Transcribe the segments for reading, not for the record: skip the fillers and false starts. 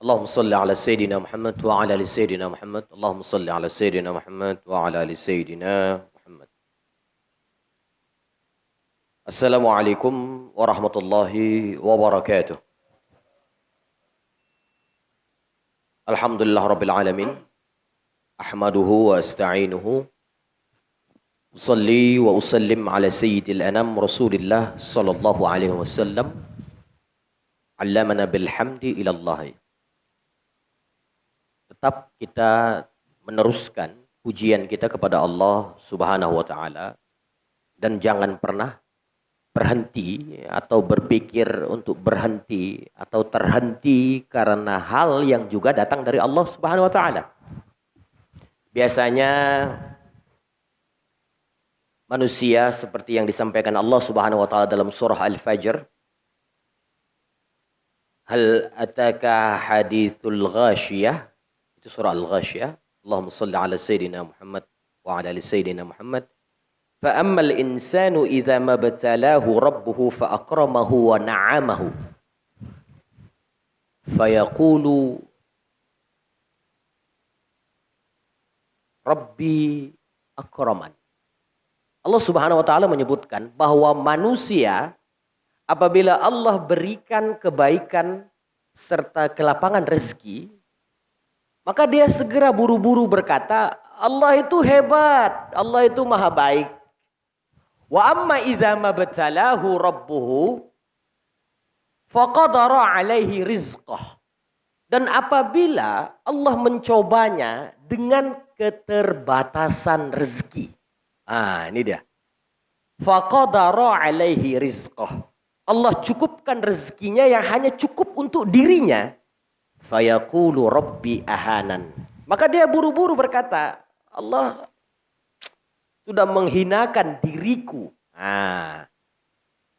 اللهم صل على سيدنا محمد وعلى ال سيدنا محمد. اللهم صل على سيدنا محمد وعلى ال سيدنا محمد. السلام عليكم ورحمة الله وبركاته. الحمد لله رب العالمين. أحمده وأستعينه. أصلي وأسلم على سيد الأنام رسول الله صلى الله عليه وسلم. علمنا بالحمد إلى الله. Tetap kita meneruskan pujian kita kepada Allah Subhanahu wa taala dan jangan pernah berhenti atau berpikir untuk berhenti atau terhenti karena hal yang juga datang dari Allah Subhanahu wa taala. Biasanya manusia seperti yang disampaikan Allah Subhanahu wa taala dalam surah Al-Fajr, hal ataka hadithul ghashiyah, itu surah Al-Ghashiyah. Allahumma salli ala sayyidina Muhammad wa ala ali sayyidina Muhammad. Fa ammal insanu idza mabtalahu rabbuhu fa akramahu wa na'amahu fa yaqulu rabbi akraman. Allah Subhanahu wa taala menyebutkan bahwa manusia apabila Allah berikan kebaikan serta kelapangan rezeki, maka dia segera buru-buru berkata, Allah itu hebat, Allah itu maha baik. Wa amma idza mabtalahu rabbuhu faqadara alaihi rizqah. Dan apabila Allah mencobanya dengan keterbatasan rezeki. Ini dia. Faqadara alaihi rizqah. Allah cukupkan rezekinya yang hanya cukup untuk dirinya. Fayaqulu rabbi ahanan. Maka dia buru-buru berkata, Allah sudah menghinakan diriku.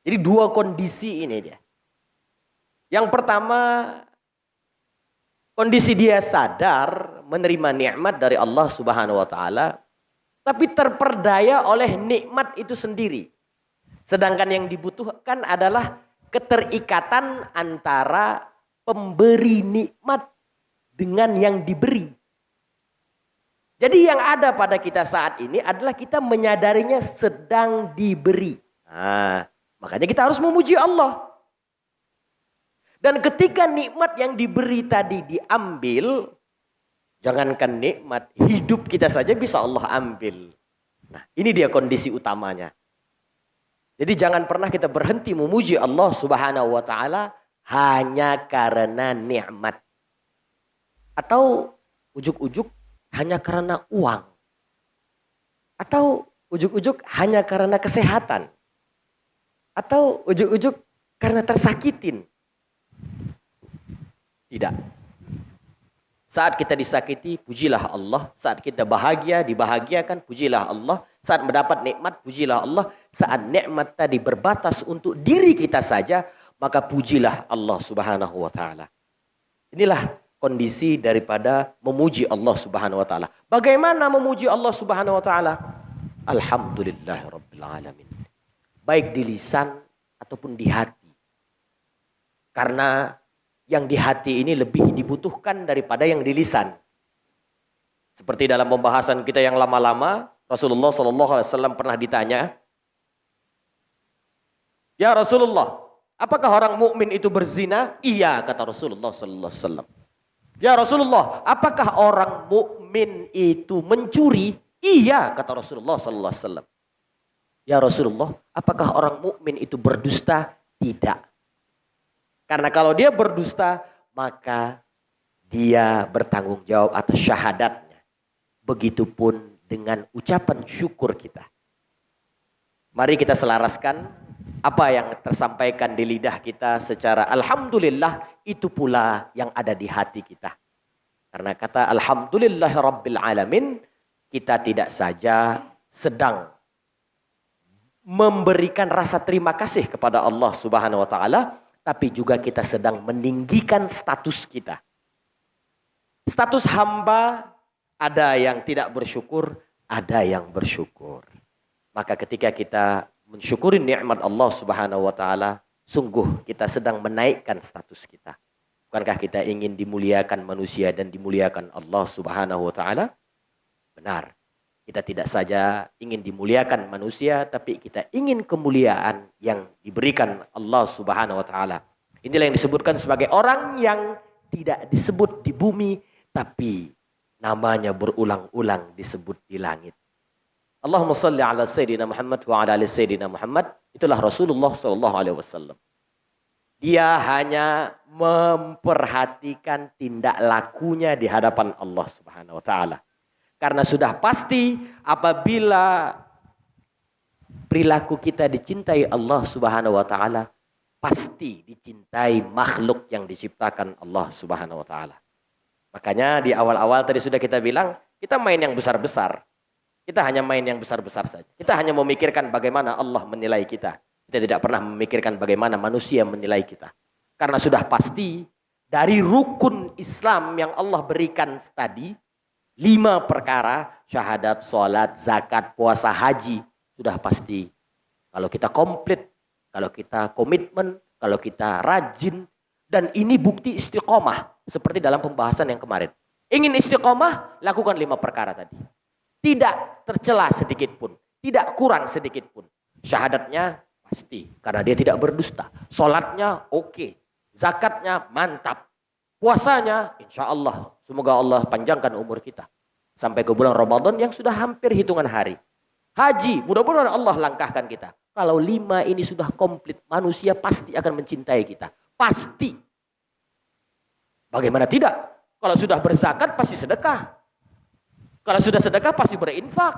Jadi dua kondisi ini dia. Yang pertama, kondisi dia sadar menerima nikmat dari Allah Subhanahu wa taala, tapi terperdaya oleh nikmat itu sendiri. Sedangkan yang dibutuhkan adalah keterikatan antara pemberi nikmat dengan yang diberi. Jadi yang ada pada kita saat ini adalah kita menyadarinya sedang diberi. Makanya kita harus memuji Allah. Dan ketika nikmat yang diberi tadi diambil, jangankan nikmat, hidup kita saja bisa Allah ambil. Nah, ini dia kondisi utamanya. Jadi jangan pernah kita berhenti memuji Allah Subhanahu wa taala hanya karena nikmat. Atau ujuk-ujuk hanya karena uang. Atau ujuk-ujuk hanya karena kesehatan. Atau ujuk-ujuk karena tersakitin. Tidak. Saat kita disakiti, pujilah Allah. Saat kita bahagia, dibahagiakan, pujilah Allah. Saat mendapat nikmat, pujilah Allah. Saat nikmat tadi berbatas untuk diri kita saja, maka pujilah Allah Subhanahu wa taala. Inilah kondisi daripada memuji Allah Subhanahu wa taala. Bagaimana memuji Allah Subhanahu wa taala? Alhamdulillahirabbil alamin. Baik di lisan ataupun di hati. Karena yang di hati ini lebih dibutuhkan daripada yang di lisan. Seperti dalam pembahasan kita yang lama-lama, Rasulullah SAW pernah ditanya, "Ya Rasulullah, apakah orang mukmin itu berzina?" "Iya," kata Rasulullah sallallahu alaihi wasallam. "Ya Rasulullah, apakah orang mukmin itu mencuri?" "Iya," kata Rasulullah sallallahu alaihi wasallam. "Ya Rasulullah, apakah orang mukmin itu berdusta?" "Tidak." Karena kalau dia berdusta, maka dia bertanggung jawab atas syahadatnya. Begitupun dengan ucapan syukur kita. Mari kita selaraskan apa yang tersampaikan di lidah kita secara alhamdulillah, itu pula yang ada di hati kita. Karena kata alhamdulillahirabbil alamin, kita tidak saja sedang memberikan rasa terima kasih kepada Allah Subhanahu wa taala, tapi juga kita sedang meninggikan status kita. Status hamba, ada yang tidak bersyukur, ada yang bersyukur. Maka ketika kita mensyukuri nikmat Allah Subhanahu wa taala, sungguh kita sedang menaikkan status kita. Bukankah kita ingin dimuliakan manusia dan dimuliakan Allah Subhanahu wa taala? Benar. Kita tidak saja ingin dimuliakan manusia, tapi kita ingin kemuliaan yang diberikan Allah Subhanahu wa taala. Inilah yang disebutkan sebagai orang yang tidak disebut di bumi, tapi namanya berulang-ulang disebut di langit. Allahumma salli ala Sayyidina Muhammad wa ala ali Sayyidina Muhammad. Itulah Rasulullah sallallahu alaihi wasallam. Dia hanya memperhatikan tindak lakunya di hadapan Allah Subhanahu wa taala. Karena sudah pasti apabila perilaku kita dicintai Allah Subhanahu wa taala, pasti dicintai makhluk yang diciptakan Allah Subhanahu wa taala. Makanya di awal-awal tadi sudah kita bilang, kita main yang besar-besar. Kita hanya main yang besar-besar saja. Kita hanya memikirkan bagaimana Allah menilai kita. Kita tidak pernah memikirkan bagaimana manusia menilai kita. Karena sudah pasti dari rukun Islam yang Allah berikan tadi, 5 perkara, syahadat, sholat, zakat, puasa, haji, sudah pasti. Kalau kita komplit, kalau kita komitmen, kalau kita rajin, dan ini bukti istiqomah. Seperti dalam pembahasan yang kemarin. Ingin istiqomah, lakukan 5 perkara tadi. Tidak tercela sedikit pun. Tidak kurang sedikit pun. Syahadatnya pasti. Karena dia tidak berdusta. Sholatnya oke. Zakatnya mantap. Puasanya insya Allah. Semoga Allah panjangkan umur kita. Sampai ke bulan Ramadan yang sudah hampir hitungan hari. Haji. Mudah-mudahan Allah langkahkan kita. Kalau 5 ini sudah komplit. Manusia pasti akan mencintai kita. Pasti. Bagaimana tidak? Kalau sudah berzakat pasti sedekah. Kalau sudah sedekah pasti berinfak.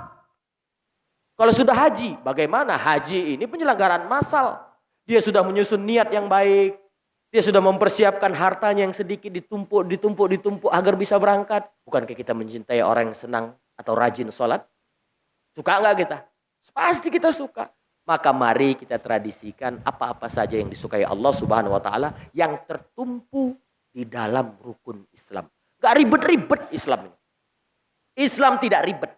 Kalau sudah haji, bagaimana? Haji ini penyelenggaraan massal. Dia sudah menyusun niat yang baik. Dia sudah mempersiapkan hartanya yang sedikit ditumpuk agar bisa berangkat. Bukankah kita mencintai orang yang senang atau rajin sholat? Suka enggak kita? Pasti kita suka. Maka mari kita tradisikan apa-apa saja yang disukai Allah Subhanahu wa taala yang tertumpu di dalam rukun Islam. Enggak ribet-ribet Islam ini. Islam tidak ribet.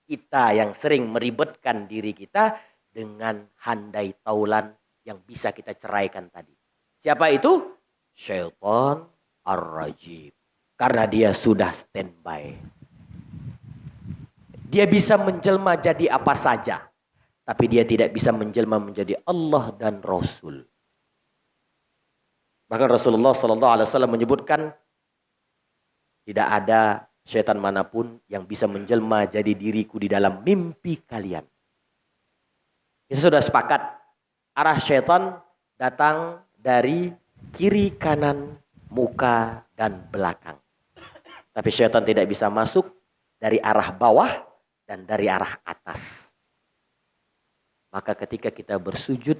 Kita yang sering meribetkan diri kita dengan handai taulan yang bisa kita ceraikan tadi. Siapa itu? Syaitan ar-rajim. Karena dia sudah standby. Dia bisa menjelma jadi apa saja. Tapi dia tidak bisa menjelma menjadi Allah dan Rasul. Bahkan Rasulullah SAW menyebutkan tidak ada syaitan manapun yang bisa menjelma jadi diriku di dalam mimpi kalian. Kita sudah sepakat. Arah syaitan datang dari kiri, kanan, muka, dan belakang. Tapi syaitan tidak bisa masuk dari arah bawah dan dari arah atas. Maka ketika kita bersujud,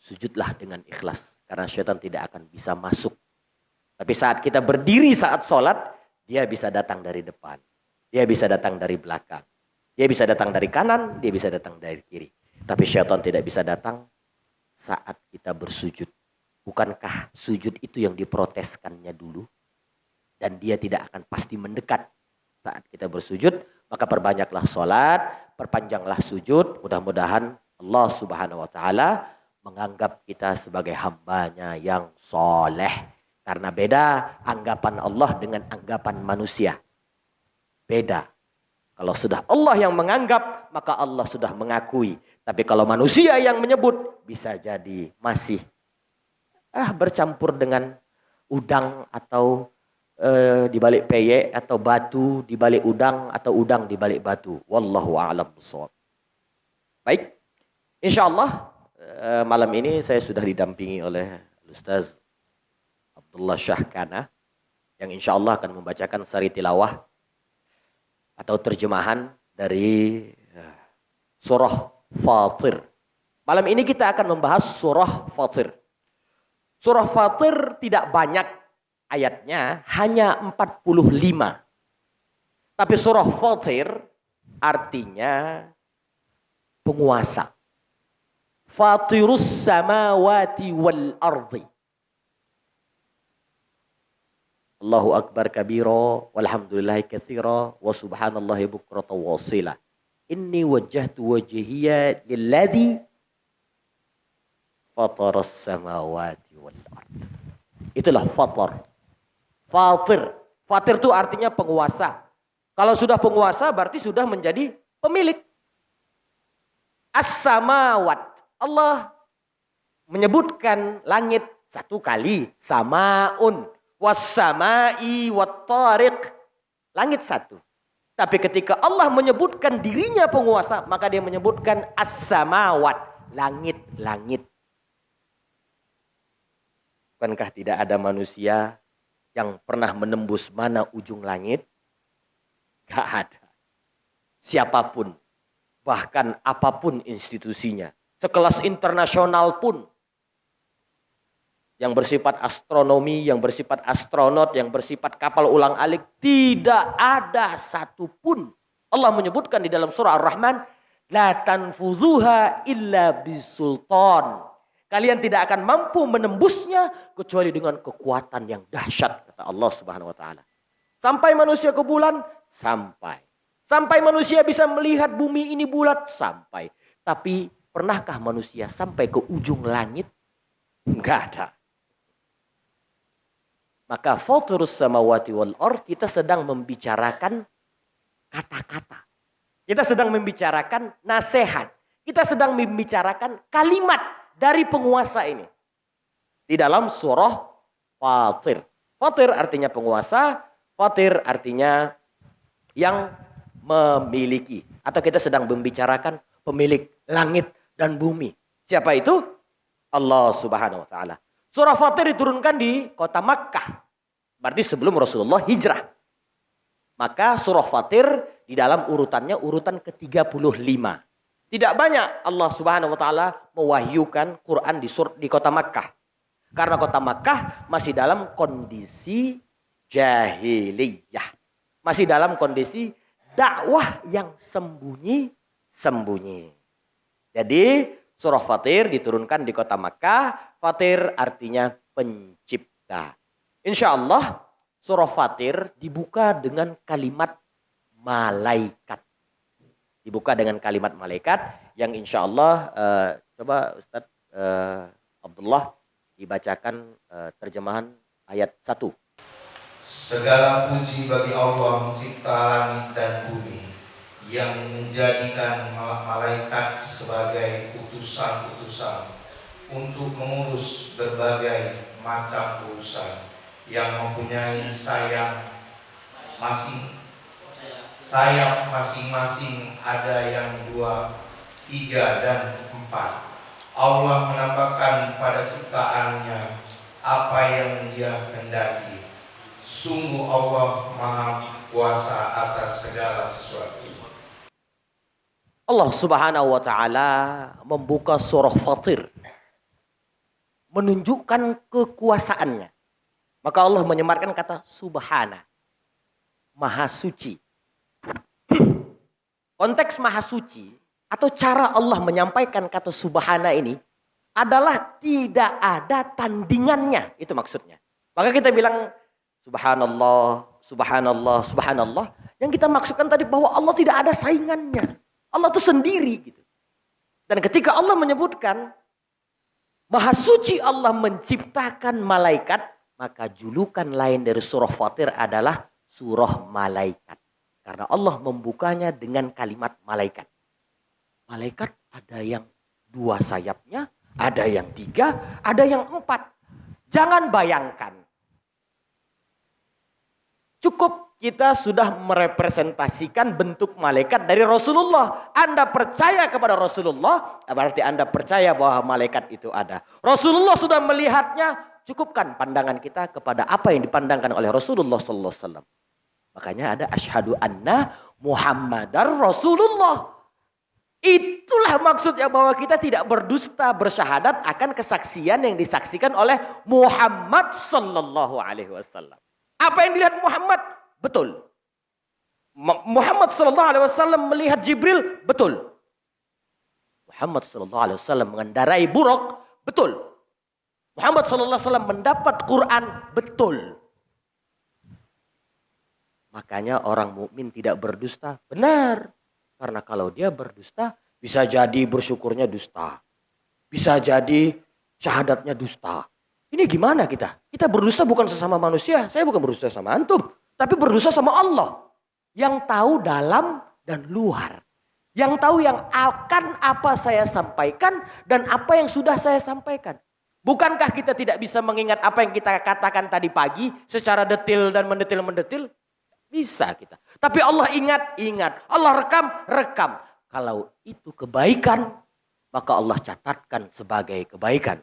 sujudlah dengan ikhlas. Karena syaitan tidak akan bisa masuk. Tapi saat kita berdiri saat sholat, dia bisa datang dari depan. Dia bisa datang dari belakang. Dia bisa datang dari kanan. Dia bisa datang dari kiri. Tapi syaitan tidak bisa datang saat kita bersujud. Bukankah sujud itu yang diproteskannya dulu? Dan dia tidak akan pasti mendekat saat kita bersujud. Maka perbanyaklah sholat. Perpanjanglah sujud. Mudah-mudahan Allah Subhanahu wa ta'ala menganggap kita sebagai hambanya yang soleh. Karena beda anggapan Allah dengan anggapan manusia. Beda. Kalau sudah Allah yang menganggap, maka Allah sudah mengakui. Tapi kalau manusia yang menyebut, bisa jadi masih bercampur dengan udang atau di balik peyek, atau batu di balik udang, atau udang di balik batu. Wallahu a'lam bishawab. Baik. InsyaAllah malam ini saya sudah didampingi oleh Ustaz Abdullah Syahkana yang insya Allah akan membacakan sari tilawah atau terjemahan dari surah Fatir. Malam ini kita akan membahas surah Fatir. Surah Fatir tidak banyak ayatnya, hanya 45. Tapi surah Fatir artinya penguasa. Fatirus samawati wal ardi. Allahu akbar kabira walhamdulillahi katsira wa subhanallahi bukratan wasila. Inni wajjahtu wajhiya lilladzi fataras samawati wal ard. Itulah fatar. Fatir. Fatir itu artinya penguasa. Kalau sudah penguasa berarti sudah menjadi pemilik. As-samawat. Allah menyebutkan langit satu kali. Samaun. Was-samai wat-tariq. Langit satu. Tapi ketika Allah menyebutkan dirinya penguasa, maka dia menyebutkan as-samawat. Langit-langit. Bukankah tidak ada manusia yang pernah menembus mana ujung langit? Gak ada. Siapapun. Bahkan apapun institusinya. Sekelas internasional pun. Yang bersifat astronomi, yang bersifat astronot, yang bersifat kapal ulang-alik. Tidak ada satupun. Allah menyebutkan di dalam surah Ar-Rahman. La tanfuzuha illa bisultan. Kalian tidak akan mampu menembusnya kecuali dengan kekuatan yang dahsyat, kata Allah Subhanahu wa taala. Sampai manusia ke bulan, sampai. Sampai manusia bisa melihat bumi ini bulat, sampai. Tapi pernahkah manusia sampai ke ujung langit? Enggak ada. Maka fatirus samawati wal ard, kita sedang membicarakan kata-kata. Kita sedang membicarakan nasihat. Kita sedang membicarakan kalimat dari penguasa ini. Di dalam surah Fatir. Fatir artinya penguasa. Fatir artinya yang memiliki. Atau kita sedang membicarakan pemilik langit dan bumi. Siapa itu? Allah Subhanahu wa taala. Surah Fatir diturunkan di kota Makkah. Berarti sebelum Rasulullah hijrah. Maka surah Fatir di dalam urutannya urutan ke-35. Tidak banyak Allah Subhanahu wa taala mewahyukan Quran di kota Makkah. Karena kota Makkah masih dalam kondisi jahiliyah. Masih dalam kondisi dakwah yang sembunyi-sembunyi. Jadi surah Fatir diturunkan di kota Makkah. Fatir artinya pencipta. Insya Allah surah Fatir dibuka dengan kalimat malaikat. Dibuka dengan kalimat malaikat yang insya Allah coba Ustadz Abdullah dibacakan terjemahan ayat 1. Segala puji bagi Allah mencipta langit dan bumi, yang menjadikan malaikat sebagai utusan-utusan untuk mengurus berbagai macam urusan, yang mempunyai sayap masing-masing, ada yang 2, 3, dan 4. Allah menampakkan pada ciptaannya apa yang Dia hendaki. Sungguh Allah Maha Kuasa atas segala sesuatu. Allah Subhanahu wa taala membuka surah Fatir menunjukkan kekuasaannya. Maka Allah menyematkan kata subhana, maha suci. Konteks maha suci atau cara Allah menyampaikan kata subhana ini adalah tidak ada tandingannya. Itu maksudnya. Maka kita bilang subhanallah, subhanallah, subhanallah. Yang kita maksudkan tadi bahwa Allah tidak ada saingannya. Allah itu sendiri gitu. Dan ketika Allah menyebutkan maha suci Allah menciptakan malaikat, maka julukan lain dari surah Fatir adalah surah malaikat. Karena Allah membukanya dengan kalimat malaikat. Malaikat ada yang 2 sayapnya, ada yang 3, ada yang 4. Jangan bayangkan. Cukup kita sudah merepresentasikan bentuk malaikat dari Rasulullah. Anda percaya kepada Rasulullah, berarti Anda percaya bahwa malaikat itu ada. Rasulullah sudah melihatnya, cukupkan pandangan kita kepada apa yang dipandangkan oleh Rasulullah sallallahu alaihi wasallam. Makanya ada asyhadu anna Muhammadar Rasulullah. Itulah maksudnya bahwa kita tidak berdusta bersyahadat akan kesaksian yang disaksikan oleh Muhammad sallallahu alaihi wasallam. Apa yang dilihat Muhammad? Betul. Muhammad sallallahu alaihi wasallam melihat Jibril? Betul. Muhammad sallallahu alaihi wasallam mengendarai buruk? Betul. Muhammad sallallahu alaihi wasallam mendapat Quran? Betul. Makanya orang mukmin tidak berdusta. Benar. Karena kalau dia berdusta, bisa jadi bersyukurnya dusta. Bisa jadi syahadatnya dusta. Ini gimana kita? Kita berdusta bukan sesama manusia. Saya bukan berdusta sama antum. Tapi berdusta sama Allah. Yang tahu dalam dan luar. Yang tahu yang akan apa saya sampaikan dan apa yang sudah saya sampaikan. Bukankah kita tidak bisa mengingat apa yang kita katakan tadi pagi secara detil dan mendetil-mendetil? Bisa kita. Tapi Allah ingat. Allah rekam. Kalau itu kebaikan, maka Allah catatkan sebagai kebaikan.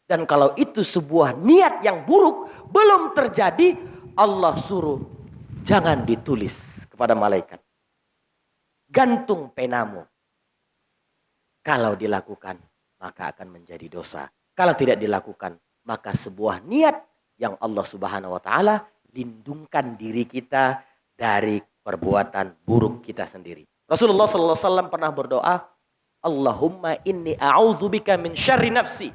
Dan kalau itu sebuah niat yang buruk, belum terjadi, Allah suruh jangan ditulis kepada malaikat. Gantung penamu. Kalau dilakukan, maka akan menjadi dosa. Kalau tidak dilakukan, maka sebuah niat yang Allah Subhanahu wa taala lindungkan diri kita dari perbuatan buruk kita sendiri. Rasulullah sallallahu alaihi wasallam pernah berdoa, Allahumma inni a'udzubika min syarri nafsi.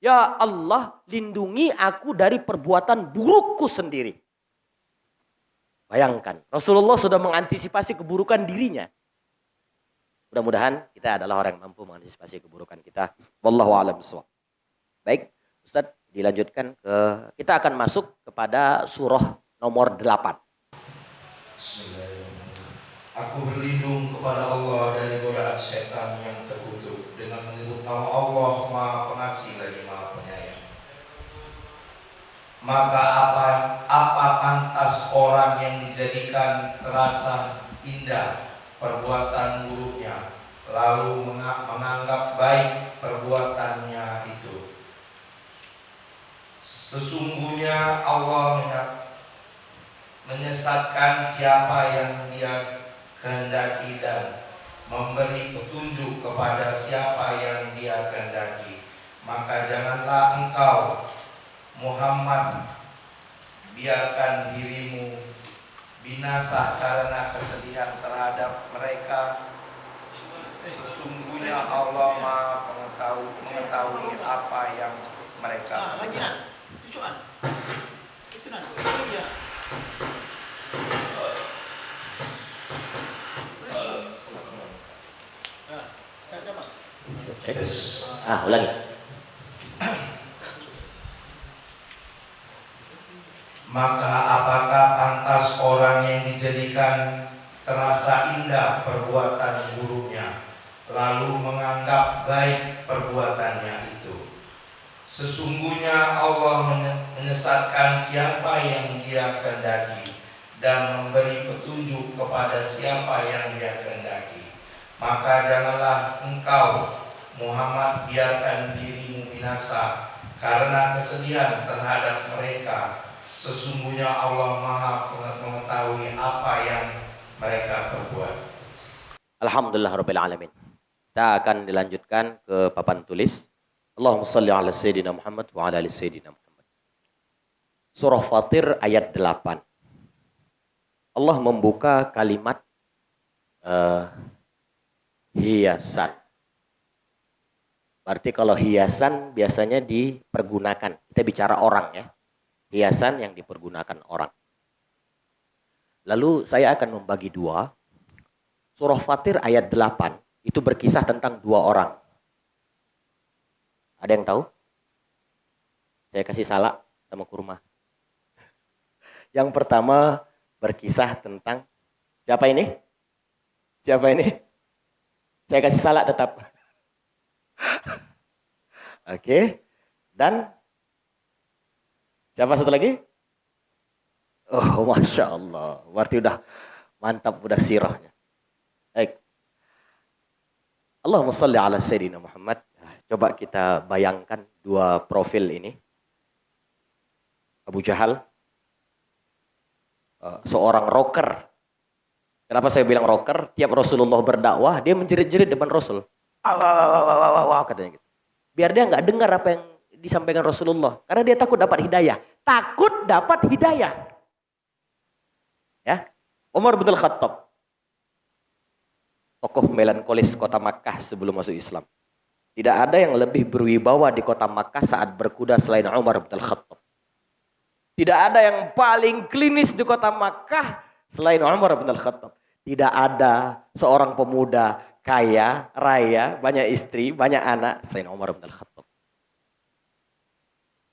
Ya Allah, lindungi aku dari perbuatan burukku sendiri. Bayangkan, Rasulullah sudah mengantisipasi keburukan dirinya. Mudah-mudahan kita adalah orang yang mampu mengantisipasi keburukan kita. Wallahu a'lam bishawab. Baik, Ustaz, dilanjutkan kita akan masuk kepada surah nomor 8. Bismillahirrahmanirrahim. Aku berlindung kepada Allah dari godaan setan yang terkutuk dengan menyebut nama Allah Maha Pengasih lagi Maha Penyayang. Maka apa pantas orang yang dijadikan terasa indah perbuatan buruknya, lalu menganggap baik perbuatannya itu. Sesungguhnya Allah menyesatkan siapa yang Dia kehendaki dan memberi petunjuk kepada siapa yang Dia kehendaki. Maka janganlah engkau Muhammad biarkan dirimu binasa karena kesedihan terhadap mereka. Sesungguhnya Allah Maha mengetahui apa yang mereka lakukan. Ulangi. Maka apakah pantas orang yang dijadikan terasa indah perbuatan buruknya, lalu menganggap baik perbuatannya itu? Sesungguhnya Allah menyesatkan siapa yang Dia kehendaki dan memberi petunjuk kepada siapa yang Dia kehendaki. Maka janganlah engkau Muhammad biarkan dirimu binasa karena kesedihan terhadap mereka. Sesungguhnya Allah Maha mengetahui apa yang mereka perbuat. Alhamdulillah Rabbil Alamin. Kita akan dilanjutkan ke papan tulis. Allahumma salli ala Sayyidina Muhammad wa ala ali Sayyidina Muhammad. Surah Fatir ayat 8. Allah membuka kalimat hiasan. Berarti kalau hiasan biasanya dipergunakan. Kita bicara orang ya. Hiasan yang dipergunakan orang. Lalu saya akan membagi dua. Surah Fatir ayat 8 itu berkisah tentang dua orang. Ada yang tahu? Saya kasih salak sama kurma. Yang pertama berkisah tentang siapa ini? Siapa ini? Saya kasih salak tetap. Oke. Dan siapa satu lagi? Oh, Masya Allah. Berarti udah mantap, udah sirahnya. Baik. Allahumma salli ala Sayyidina Muhammad. Coba kita bayangkan dua profil ini. Abu Jahal. Seorang rocker. Kenapa saya bilang rocker? Tiap Rasulullah berdakwah, dia menjerit-jerit depan Rasul. Katanya gitu. Biar dia nggak dengar apa yang disampaikan Rasulullah. Karena dia takut dapat hidayah. Takut dapat hidayah. Ya, Umar bin Khattab. Tokoh melankolis kota Makkah sebelum masuk Islam. Tidak ada yang lebih berwibawa di kota Makkah saat berkuda selain Umar bin Khattab. Tidak ada yang paling klinis di kota Makkah Selain Umar bin Al-Khattab, tidak ada seorang pemuda kaya, raya, banyak istri, banyak anak selain Umar bin Al-Khattab.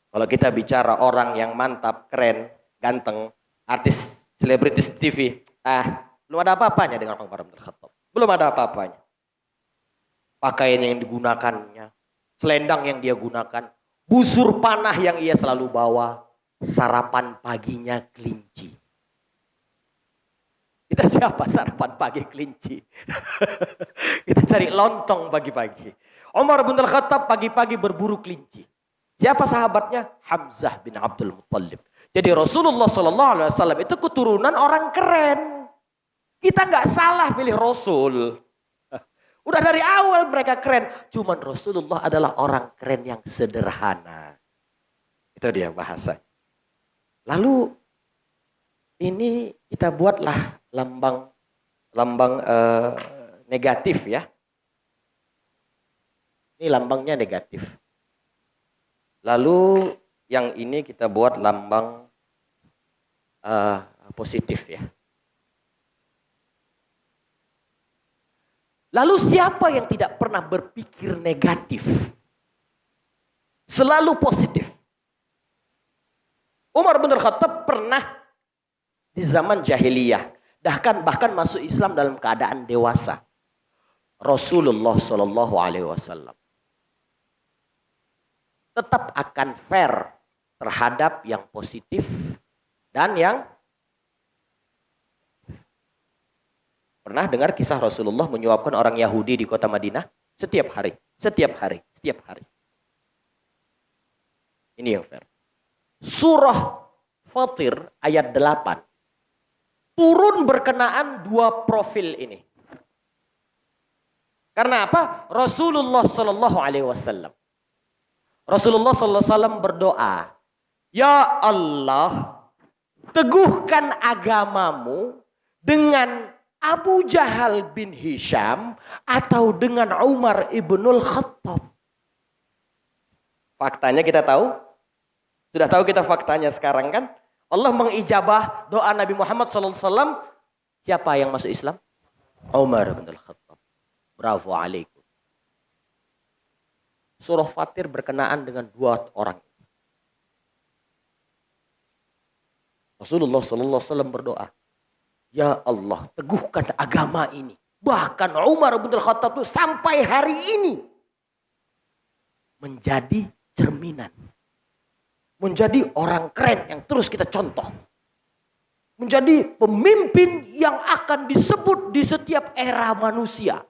Kalau kita bicara orang yang mantap, keren, ganteng, artis, selebritis TV, belum ada apa-apanya dengan Umar bin Al-Khattab. Belum ada apa-apanya. Pakaian yang digunakannya, selendang yang dia gunakan, busur panah yang ia selalu bawa, sarapan paginya kelinci. Kita siapa sarapan pagi kelinci? Kita cari lontong pagi-pagi. Umar bin Al-Khattab pagi-pagi berburu kelinci. Siapa sahabatnya? Hamzah bin Abdul Muttalib. Jadi Rasulullah SAW itu keturunan orang keren. Kita nggak salah pilih Rasul. Udah dari awal mereka keren. Cuman Rasulullah adalah orang keren yang sederhana. Itu dia bahasa. Lalu ini kita buatlah lambang negatif ya. Ini lambangnya negatif. Lalu yang ini kita buat lambang positif ya. Lalu siapa yang tidak pernah berpikir negatif? Selalu positif. Umar bin Khattab pernah di zaman jahiliyah, bahkan masuk Islam dalam keadaan dewasa. Rasulullah Shallallahu Alaihi Wasallam tetap akan fair terhadap yang positif dan yang pernah dengar kisah Rasulullah menyuapkan orang Yahudi di kota Madinah setiap hari. Ini yang fair. Surah Fatir ayat 8 turun berkenaan dua profil ini. Karena apa? Rasulullah Sallallahu Alaihi Wasallam berdoa, Ya Allah, teguhkan agamamu dengan Abu Jahal bin Hisham atau dengan Umar ibnul Khattab. Faktanya kita tahu. Sudah tahu kita faktanya sekarang kan. Allah mengijabah doa Nabi Muhammad SAW. Siapa yang masuk Islam? Umar ibnul Khattab. Bravo alaikum. Surah Fatir berkenaan dengan dua orang. Rasulullah SAW berdoa. Ya Allah, teguhkan agama ini. Bahkan Umar bin Khattab itu sampai hari ini menjadi cerminan. Menjadi orang keren yang terus kita contoh. Menjadi pemimpin yang akan disebut di setiap era manusia.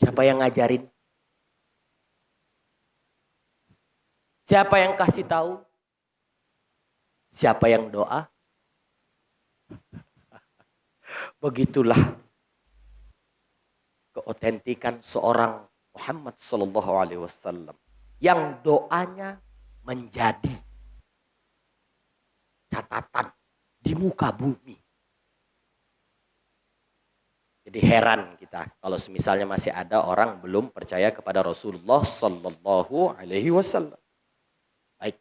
Siapa yang ngajarin? Siapa yang kasih tahu? Siapa yang doa? Begitulah keotentikan seorang Muhammad sallallahu alaihi wasallam yang doanya menjadi catatan di muka bumi. Jadi heran kita kalau misalnya masih ada orang belum percaya kepada Rasulullah sallallahu alaihi wasallam. Baik.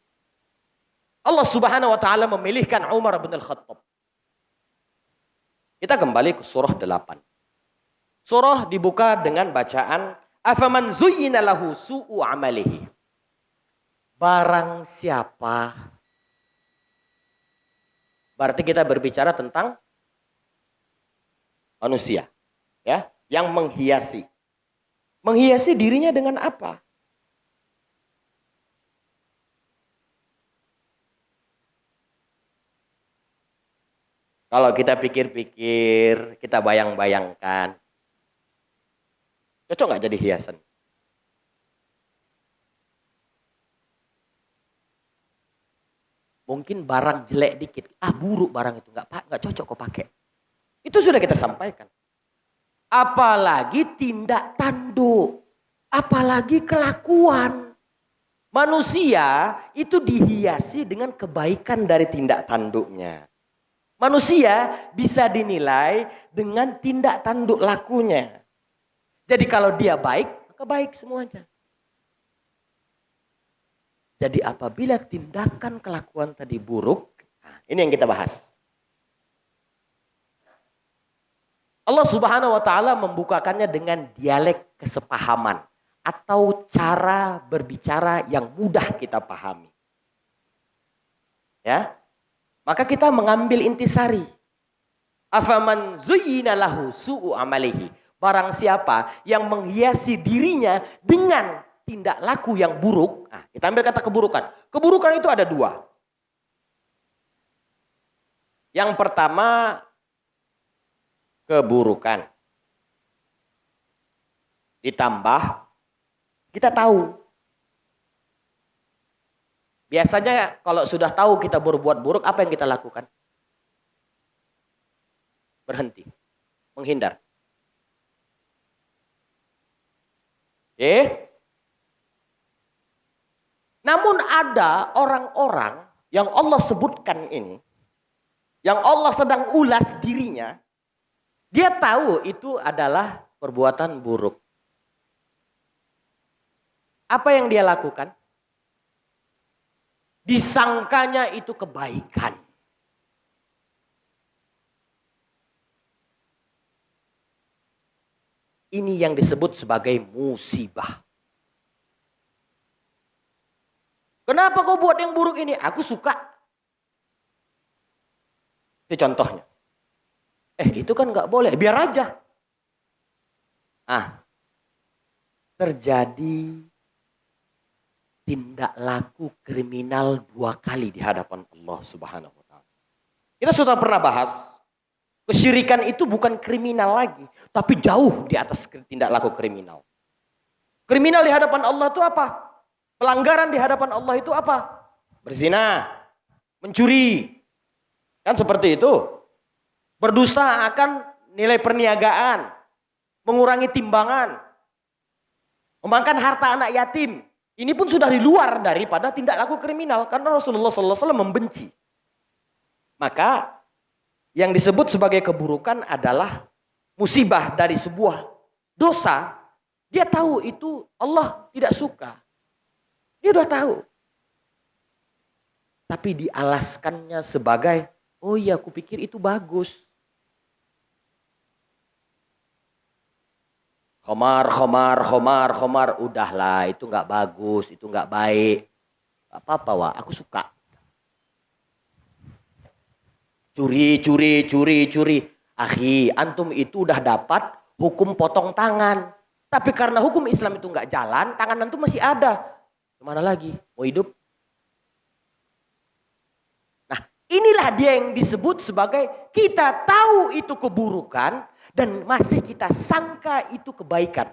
Allah Subhanahu wa taala memilihkan Umar bin Al-Khattab. Kita kembali ke surah 8. Surah dibuka dengan bacaan afaman zuyyina lahu su'u amalihi. Barang siapa. Berarti kita berbicara tentang manusia, ya, yang menghiasi. Menghiasi dirinya dengan apa? Kalau kita pikir-pikir, kita bayang-bayangkan. Cocok nggak jadi hiasan? Mungkin barang jelek dikit. Buruk barang itu. Nggak cocok kok pakai. Itu sudah kita sampaikan. Apalagi tindak tanduk. Apalagi kelakuan. Manusia itu dihiasi dengan kebaikan dari tindak tanduknya. Manusia bisa dinilai dengan tindak tanduk lakunya. Jadi kalau dia baik, maka baik semuanya. Jadi apabila tindakan kelakuan tadi buruk, ini yang kita bahas. Allah Subhanahu wa taala membukakannya dengan dialek kesepahaman atau cara berbicara yang mudah kita pahami. Ya. Maka kita mengambil intisari. Afaman zuyyina lahu su'u amalihi. Barang siapa yang menghiasi dirinya dengan tindak laku yang buruk. Nah, kita ambil kata keburukan. Keburukan itu ada dua. Yang pertama, keburukan. Ditambah, kita tahu. Biasanya kalau sudah tahu kita berbuat buruk, apa yang kita lakukan? Berhenti. Menghindar. Namun ada orang-orang yang Allah sebutkan ini, yang Allah sedang ulas dirinya, dia tahu itu adalah perbuatan buruk. Apa yang dia lakukan? Disangkanya itu kebaikan. Ini yang disebut sebagai musibah. Kenapa kau buat yang buruk ini? Aku suka. Itu contohnya. Itu kan nggak boleh. Biar aja. Terjadi tindak laku kriminal 2 kali di hadapan Allah Subhanahu wa taala. Kita sudah pernah bahas, kesyirikan itu bukan kriminal lagi, tapi jauh di atas tindak laku kriminal. Kriminal di hadapan Allah itu apa? Pelanggaran di hadapan Allah itu apa? Berzina, mencuri. Kan seperti itu. Berdusta akan nilai perniagaan, mengurangi timbangan, memakan harta anak yatim. Ini pun sudah di luar daripada tindak laku kriminal. Karena Rasulullah SAW membenci. Maka yang disebut sebagai keburukan adalah musibah dari sebuah dosa. Dia tahu itu Allah tidak suka. Dia sudah tahu. Tapi dialaskannya sebagai, oh iya aku pikir itu bagus. Khomar. Udahlah, itu nggak bagus, itu nggak baik. Gak apa-apa, wah, aku suka. Curi. Akhi, antum itu udah dapat hukum potong tangan. Tapi karena hukum Islam itu nggak jalan, tangan antum masih ada. Kemana lagi? Mau hidup? Nah, inilah dia yang disebut sebagai kita tahu itu keburukan, dan masih kita sangka itu kebaikan.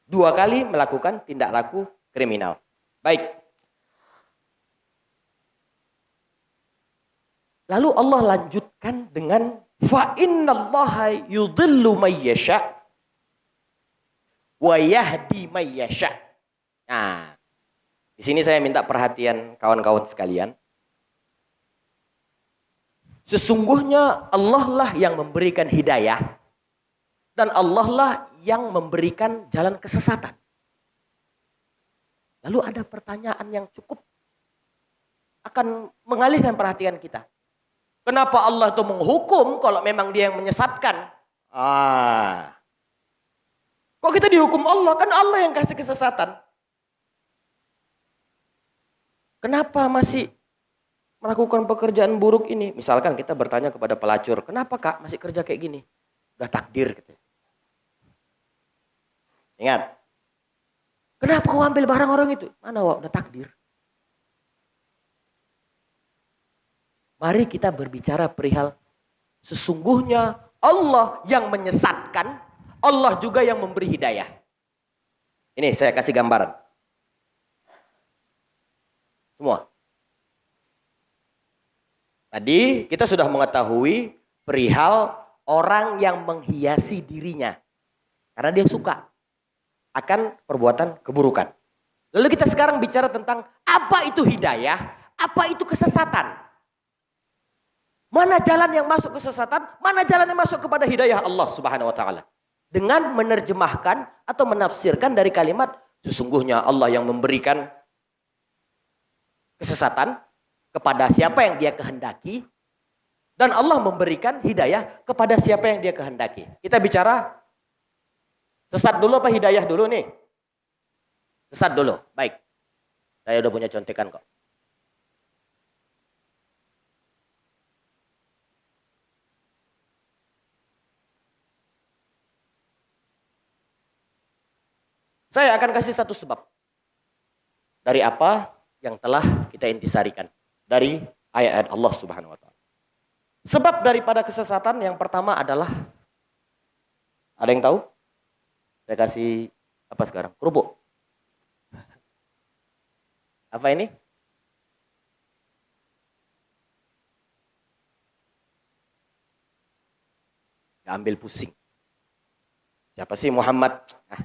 2 kali melakukan tindak laku kriminal. Baik. Lalu Allah lanjutkan dengan fa innallaha yudhillu may yasha wa yahdi may yasha. Nah, di sini saya minta perhatian kawan-kawan sekalian. Sesungguhnya Allah lah yang memberikan hidayah. Dan Allah lah yang memberikan jalan kesesatan. Lalu ada pertanyaan yang cukup akan mengalihkan perhatian kita. Kenapa Allah itu menghukum kalau memang dia yang menyesatkan? Kok kita dihukum Allah? Kan Allah yang kasih kesesatan. Kenapa masih melakukan pekerjaan buruk ini? Misalkan kita bertanya kepada pelacur, kenapa kak masih kerja kayak gini? Udah takdir gitu. Ingat, kenapa kau ambil barang orang itu? Mana wak, udah takdir. Mari kita berbicara perihal sesungguhnya Allah yang menyesatkan, Allah juga yang memberi hidayah. Ini saya kasih gambaran. Semua. Tadi kita sudah mengetahui perihal orang yang menghiasi dirinya. Karena dia suka akan perbuatan keburukan. Lalu kita sekarang bicara tentang apa itu hidayah, apa itu kesesatan. Mana jalan yang masuk kesesatan, mana jalan yang masuk kepada hidayah Allah Subhanahu wa taala. Dengan menerjemahkan atau menafsirkan dari kalimat sesungguhnya Allah yang memberikan kesesatan kepada siapa yang dia kehendaki, Dan Allah memberikan hidayah kepada siapa yang dia kehendaki. Kita bicara sesat dulu apa hidayah dulu nih? Sesat dulu. Baik. Saya udah punya contekan kok. Saya akan kasih satu sebab. Dari apa yang telah kita intisarikan. Dari ayat-ayat Allah Subhanahu wa ta'ala. Sebab daripada kesesatan yang pertama adalah, ada yang tahu? Saya kasih apa sekarang? Kerupuk. Apa ini? Gak ambil pusing. Siapa sih Muhammad? Nah,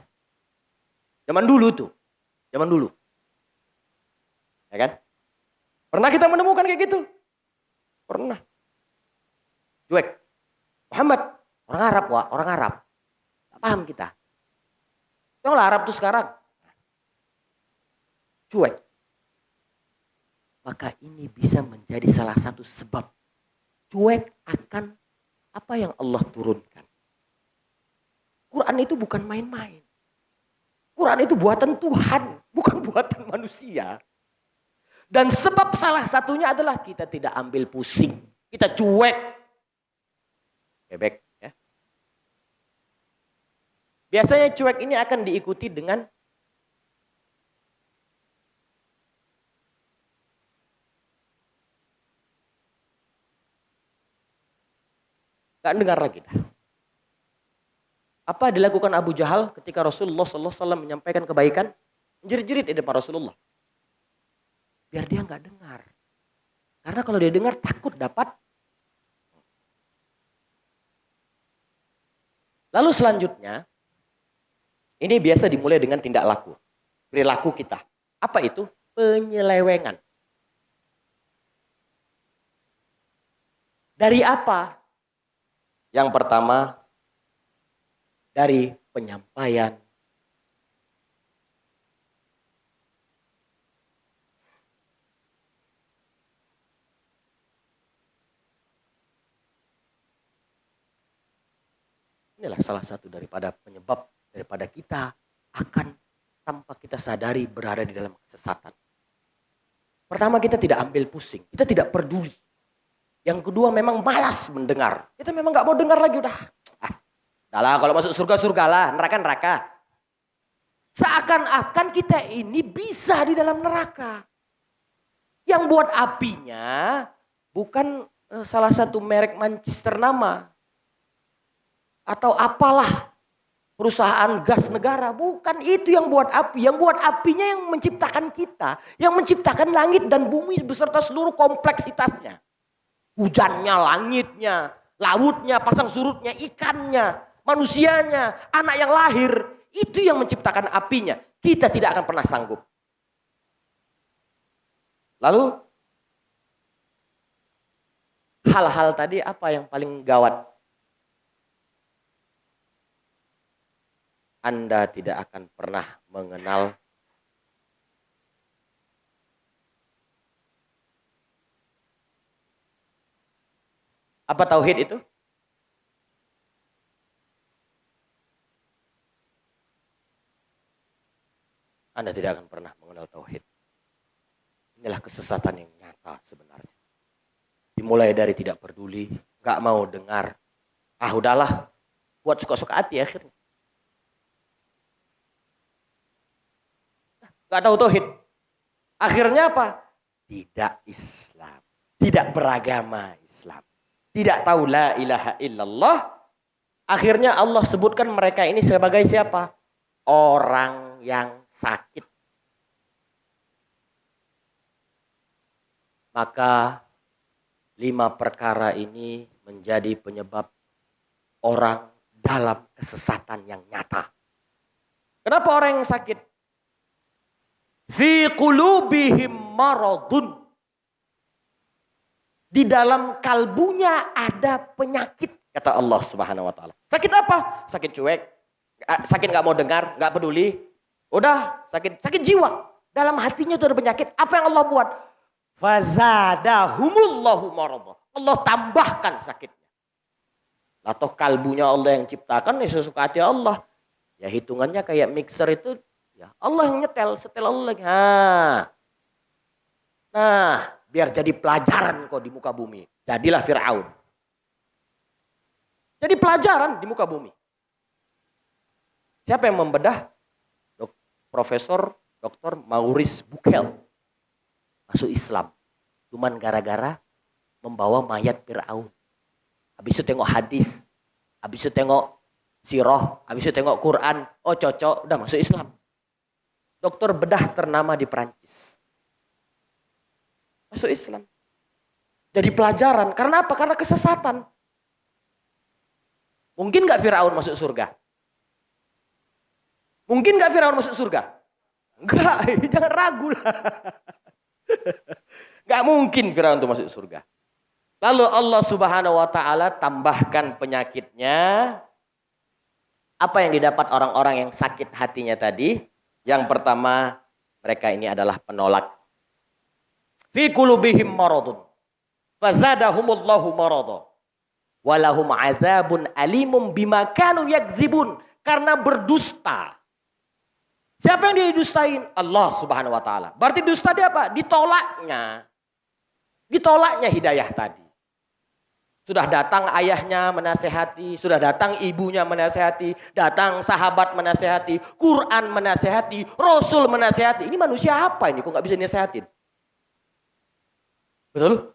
zaman dulu tuh. Zaman dulu. Ya kan? Pernah kita menemukan kayak gitu? Pernah. Cuek. Muhammad, orang Arab, Wak, orang Arab. Gak paham kita. Yang Arab tuh sekarang. Cuek. Maka ini bisa menjadi salah satu sebab cuek akan apa yang Allah turunkan. Quran itu bukan main-main. Quran itu buatan Tuhan, bukan buatan manusia. Dan sebab salah satunya adalah kita tidak ambil pusing. Kita cuek. Bebek. Ya. Biasanya cuek ini akan diikuti dengan gak dengar lagi dah. Apa dilakukan Abu Jahal ketika Rasulullah SAW menyampaikan kebaikan? Menjerit-jerit di depan Rasulullah. Biar dia gak dengar. Karena kalau dia dengar takut dapat. Lalu selanjutnya, ini biasa dimulai dengan tindak laku. Perilaku kita. Apa itu? Penyelewengan. Dari apa? Yang pertama, dari penyampaian. Inilah salah satu daripada penyebab daripada kita akan tanpa kita sadari berada di dalam kesesatan. Pertama, kita tidak ambil pusing, kita tidak peduli. Yang kedua, memang malas mendengar. Kita memang gak mau dengar lagi udah. Dah lah, kalau masuk surga lah, neraka. Seakan-akan kita ini bisa di dalam neraka. Yang buat apinya bukan salah satu merek Manchester nama. Atau apalah perusahaan gas negara. Bukan itu yang buat api. Yang buat apinya yang menciptakan kita. Yang menciptakan langit dan bumi beserta seluruh kompleksitasnya. Hujannya, langitnya, lautnya, pasang surutnya, ikannya, manusianya, anak yang lahir. Itu yang menciptakan apinya. Kita tidak akan pernah sanggup. Lalu, hal-hal tadi apa yang paling gawat? Anda tidak akan pernah mengenal apa tauhid itu? Anda tidak akan pernah mengenal tauhid. Inilah kesesatan yang nyata sebenarnya. Dimulai dari tidak peduli, gak mau dengar. Ah udahlah, buat suka-suka hati akhirnya. Gak tahu tauhid. Akhirnya apa? Tidak Islam. Tidak beragama Islam. Tidak tahu la ilaha illallah. Akhirnya Allah sebutkan mereka ini sebagai siapa? Orang yang sakit. Maka 5 perkara ini menjadi penyebab orang dalam kesesatan yang nyata. Kenapa orang yang sakit? Fi qulubihim maradun. Di dalam kalbunya ada penyakit, kata Allah Subhanahu wa taala. Sakit apa? Sakit cuek, sakit gak mau dengar, gak peduli. Udah, sakit jiwa. Dalam hatinya itu ada penyakit. Apa yang Allah buat? Fazadahumullahu maradha. Allah tambahkan sakitnya. Atau kalbunya Allah yang ciptakan, ya sesuka hati Allah. Ya hitungannya kayak mixer itu, ya Allah yang nyetel, setel Allah lagi. Nah, biar jadi pelajaran kok di muka bumi. Jadilah Fir'aun. Jadi pelajaran di muka bumi. Siapa yang membedah? Profesor Dr. Maurice Bucaille masuk Islam. Cuman gara-gara membawa mayat Fir'aun. Habis itu tengok hadis. Habis itu tengok sirah. Habis itu tengok Quran. Oh cocok, udah masuk Islam. Dokter bedah ternama di Perancis. Masuk Islam. Jadi pelajaran. Karena apa? Karena kesesatan. Mungkin gak Fir'aun masuk surga? Mungkin gak Fir'aun masuk surga? Enggak, jangan ragu lah. Gak mungkin Fir'aun itu masuk surga. Lalu Allah Subhanahu wa taala tambahkan penyakitnya. Apa yang didapat orang-orang yang sakit hatinya tadi? Yang pertama, mereka ini adalah penolak. Fi qulubihim maradun. Fazadahumullahu marada. Walahum azabun alimum bima kanu yakdzibun. Karena berdusta. Siapa yang didustain? Allah Subhanahu wa taala. Berarti dusta dia apa? Ditolaknya. Ditolaknya hidayah tadi. Sudah datang ayahnya menasehati, sudah datang ibunya menasehati, datang sahabat menasehati, Quran menasehati, Rasul menasehati. Ini manusia apa ini? Kok nggak bisa dinasehatin? Betul?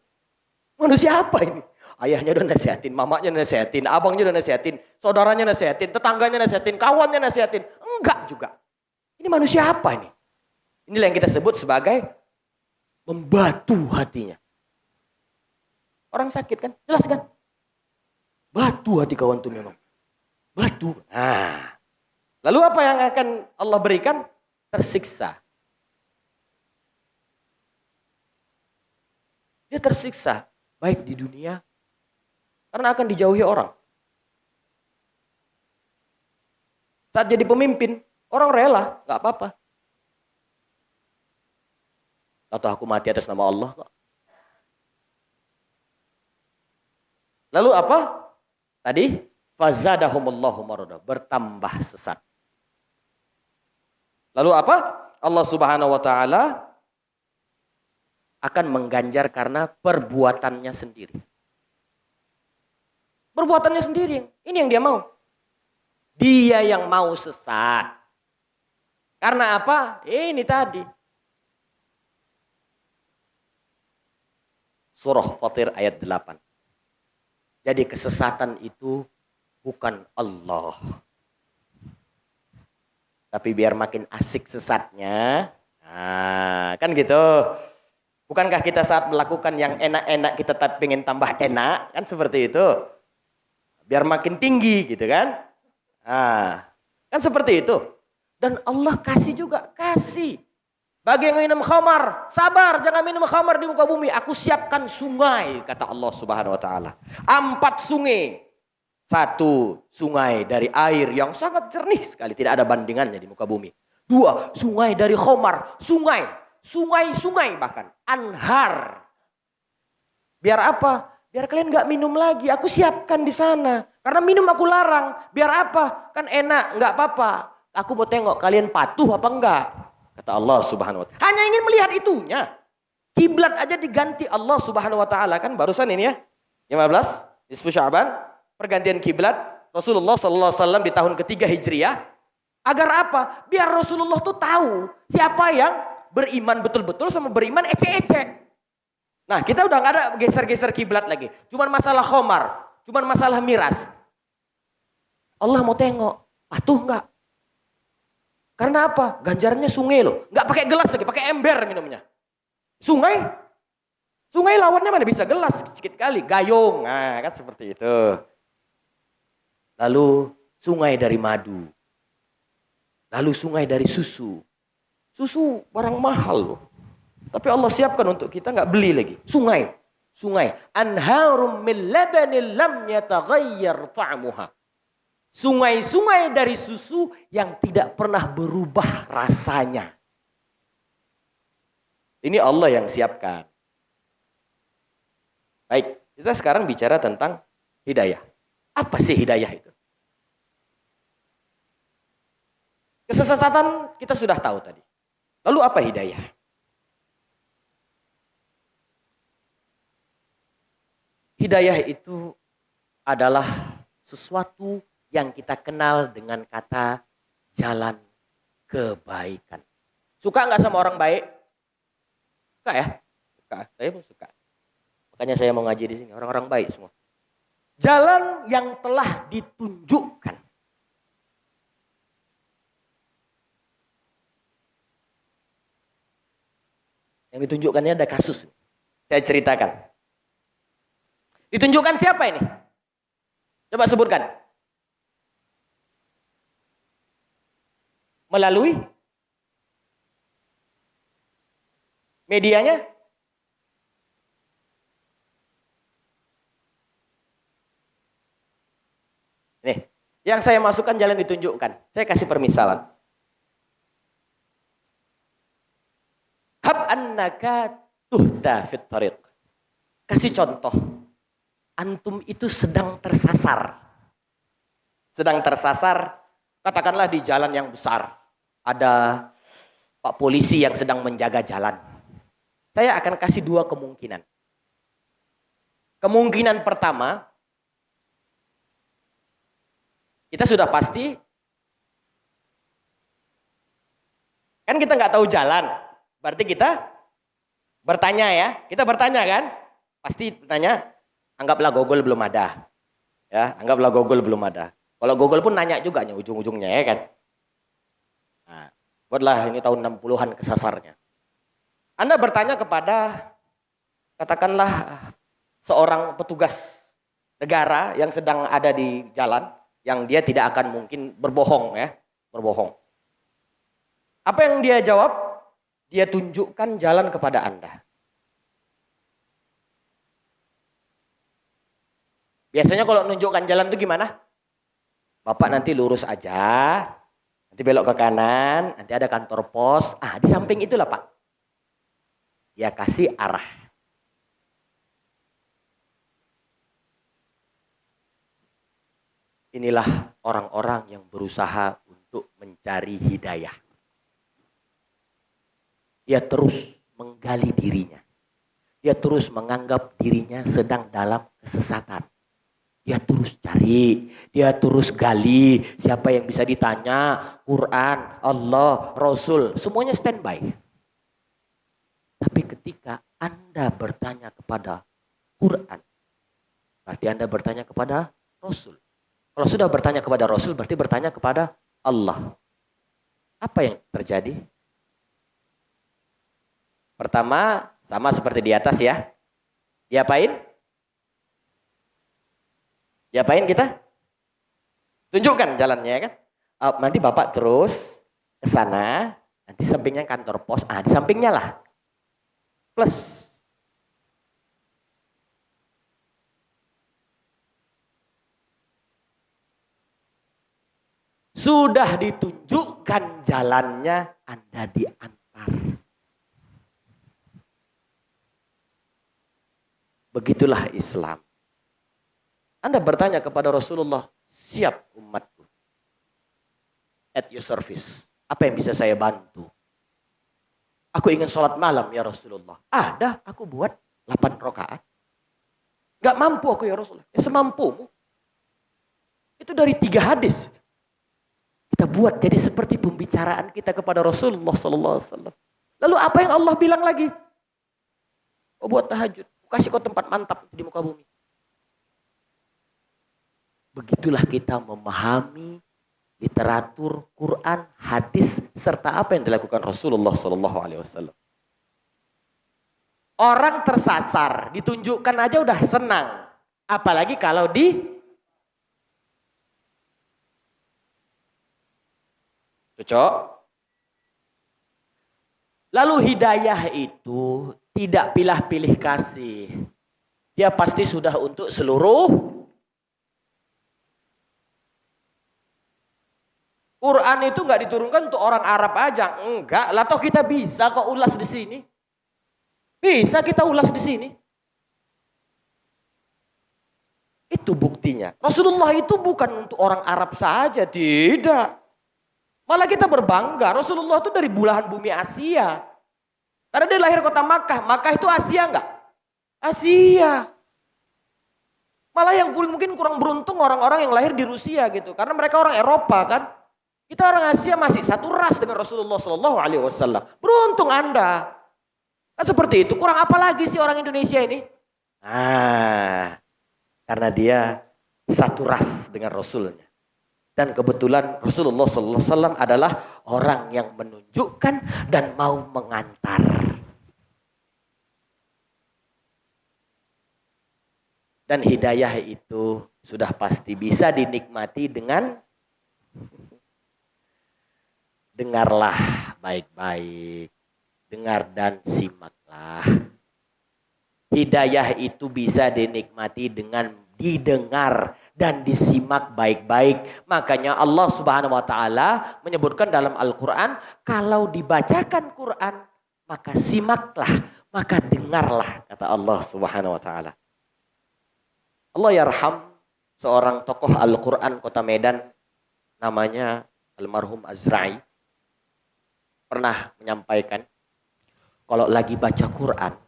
Manusia apa ini? Ayahnya udah nasehatin, mamanya nasehatin, abangnya udah nasehatin, saudaranya nasehatin, tetangganya nasehatin, kawannya nasehatin. Enggak juga. Ini manusia apa ini? Inilah yang kita sebut sebagai membatu hatinya. Orang sakit kan? Jelas kan? Batu hati kawan tuh memang. Batu. Nah. Lalu apa yang akan Allah berikan? Tersiksa. Dia tersiksa. Baik di dunia. Karena akan dijauhi orang. Saat jadi pemimpin. Orang rela. Gak apa-apa. Atau aku mati atas nama Allah kok. Lalu apa? Tadi fazadahumullahu marada, bertambah sesat. Lalu apa? Allah Subhanahu wa taala akan mengganjar karena perbuatannya sendiri. Perbuatannya sendiri. Ini yang dia mau. Dia yang mau sesat. Karena apa? Ini tadi. Surah Fatir ayat 8. Jadi kesesatan itu bukan Allah. Tapi biar makin asik sesatnya. Nah, kan gitu. Bukankah kita saat melakukan yang enak-enak kita pengen tambah enak? Kan seperti itu. Biar makin tinggi gitu kan. Nah, kan seperti itu. Dan Allah kasih juga. Kasih. Bagi yang minum khamar, sabar, jangan minum khamar di muka bumi. Aku siapkan sungai, kata Allah Subhanahu wa taala. 4 sungai. 1 sungai dari air yang sangat jernih sekali, tidak ada bandingannya di muka bumi. 2 sungai dari khamar, sungai bahkan anhar. Biar apa? Biar kalian nggak minum lagi. Aku siapkan di sana. Karena minum aku larang. Biar apa? Kan enak, nggak apa-apa. Aku mau tengok kalian patuh apa enggak. Kata Allah Subhanahu wa taala. Hanya ingin melihat itunya. Kiblat aja diganti Allah Subhanahu wa taala, kan barusan ini ya. 15 nisfu Sya'ban, pergantian kiblat Rasulullah sallallahu alaihi wasallam di tahun ketiga Hijriah. Agar apa? Biar Rasulullah tuh tahu siapa yang beriman betul-betul sama beriman ece-ece. Nah, kita udah enggak ada geser-geser kiblat lagi. Cuman masalah khamar, cuman masalah miras. Allah mau tengok, patuh enggak? Karena apa? Ganjarannya sungai loh. Nggak pakai gelas lagi, pakai ember minumnya. Sungai? Sungai lawannya mana bisa gelas sedikit kali. Gayung. Nah, kan seperti itu. Lalu sungai dari madu. Lalu sungai dari susu. Susu barang mahal loh. Tapi Allah siapkan untuk kita nggak beli lagi. Sungai. Sungai. Anharum min labanil lam yataghayyar ta'muha. Sungai-sungai dari susu yang tidak pernah berubah rasanya. Ini Allah yang siapkan. Baik. Kita sekarang bicara tentang hidayah. Apa sih hidayah itu? Kesesatan kita sudah tahu tadi. Lalu apa hidayah? Hidayah itu adalah sesuatu yang kita kenal dengan kata jalan kebaikan. Suka nggak sama orang baik? Suka ya? Suka. Saya pun suka. Makanya saya mau ngaji di sini. Orang-orang baik semua. Jalan yang telah ditunjukkan. Yang ditunjukkannya ada kasus. Saya ceritakan. Ditunjukkan siapa ini? Coba sebutkan. Melalui medianya? Nih, yang saya masukkan jalan ditunjukkan. Saya kasih permisalan. Hab annaka tuhta fit tariq. Kasih contoh. Antum itu sedang tersasar. Sedang tersasar, katakanlah di jalan yang besar. Ada Pak polisi yang sedang menjaga jalan. Saya akan kasih dua kemungkinan. Kemungkinan pertama, kita sudah pasti, kan kita nggak tahu jalan. Berarti kita bertanya ya. Kita bertanya kan? Pasti bertanya, anggaplah Google belum ada. Ya, anggaplah Google belum ada. Kalau Google pun nanya juga ujung-ujungnya ya kan. Nah, buatlah ini tahun 60-an kesasarnya. Anda bertanya kepada katakanlah seorang petugas negara yang sedang ada di jalan yang dia tidak akan mungkin berbohong ya, berbohong. Apa yang dia jawab? Dia tunjukkan jalan kepada Anda. Biasanya kalau menunjukkan jalan itu gimana? Bapak nanti lurus aja, nanti belok ke kanan, nanti ada kantor pos. Di samping itulah Pak. Dia kasih arah. Inilah orang-orang yang berusaha untuk mencari hidayah. Dia terus menggali dirinya. Dia terus menganggap dirinya sedang dalam kesesatan. Dia terus cari, dia terus gali. Siapa yang bisa ditanya? Quran, Allah, Rasul, semuanya standby. Tapi ketika Anda bertanya kepada Quran, berarti Anda bertanya kepada Rasul. Kalau sudah bertanya kepada Rasul, berarti bertanya kepada Allah. Apa yang terjadi? Pertama, sama seperti di atas ya. Diapain? Diapain kita? Tunjukkan jalannya kan. Nanti Bapak terus ke sana, nanti sampingnya kantor pos. Di sampingnya lah. Plus. Sudah ditunjukkan jalannya, Anda diantar. Begitulah Islam. Anda bertanya kepada Rasulullah, siap umatku. At your service. Apa yang bisa saya bantu? Aku ingin sholat malam ya Rasulullah. Ada, aku buat 8 rakaat. Gak mampu aku ya Rasulullah. Ya semampumu. Itu dari 3 hadis. Kita buat jadi seperti pembicaraan kita kepada Rasulullah SAW. Lalu apa yang Allah bilang lagi? Oh buat tahajud. Kasih kau tempat mantap di muka bumi. Begitulah kita memahami literatur, Quran, hadis, serta apa yang dilakukan Rasulullah SAW. Orang tersasar, ditunjukkan aja udah senang. Apalagi kalau cocok. Lalu hidayah itu tidak pilih-pilih kasih. Dia pasti sudah untuk seluruh. Quran itu nggak diturunkan untuk orang Arab aja, enggak. Lah toh kita bisa kok ulas di sini. Bisa kita ulas di sini. buktinya. Rasulullah itu bukan untuk orang Arab saja, tidak. Malah kita berbangga, Rasulullah itu dari belahan bumi Asia. Karena dia lahir kota Makkah. Makkah itu Asia enggak? Asia. Malah yang mungkin kurang beruntung orang-orang yang lahir di Rusia gitu. Karena mereka orang Eropa kan. Kita orang Asia masih satu ras dengan Rasulullah SAW. Beruntung Anda. Kan seperti itu. Kurang apa lagi sih orang Indonesia ini? Karena dia satu ras dengan Rasulnya. Dan kebetulan Rasulullah SAW adalah orang yang menunjukkan dan mau mengantar. Dan hidayah itu sudah pasti bisa dinikmati dengan dengarlah baik-baik. Dengar dan simaklah. Hidayah itu bisa dinikmati dengan didengar dan disimak baik-baik. Makanya Allah Subhanahu wa taala menyebutkan dalam Al-Qur'an, kalau dibacakan Quran, maka simaklah, maka dengarlah, kata Allah Subhanahu wa taala. Allah yarham seorang tokoh Al-Qur'an Kota Medan, namanya almarhum Azra'i, pernah menyampaikan kalau lagi baca Quran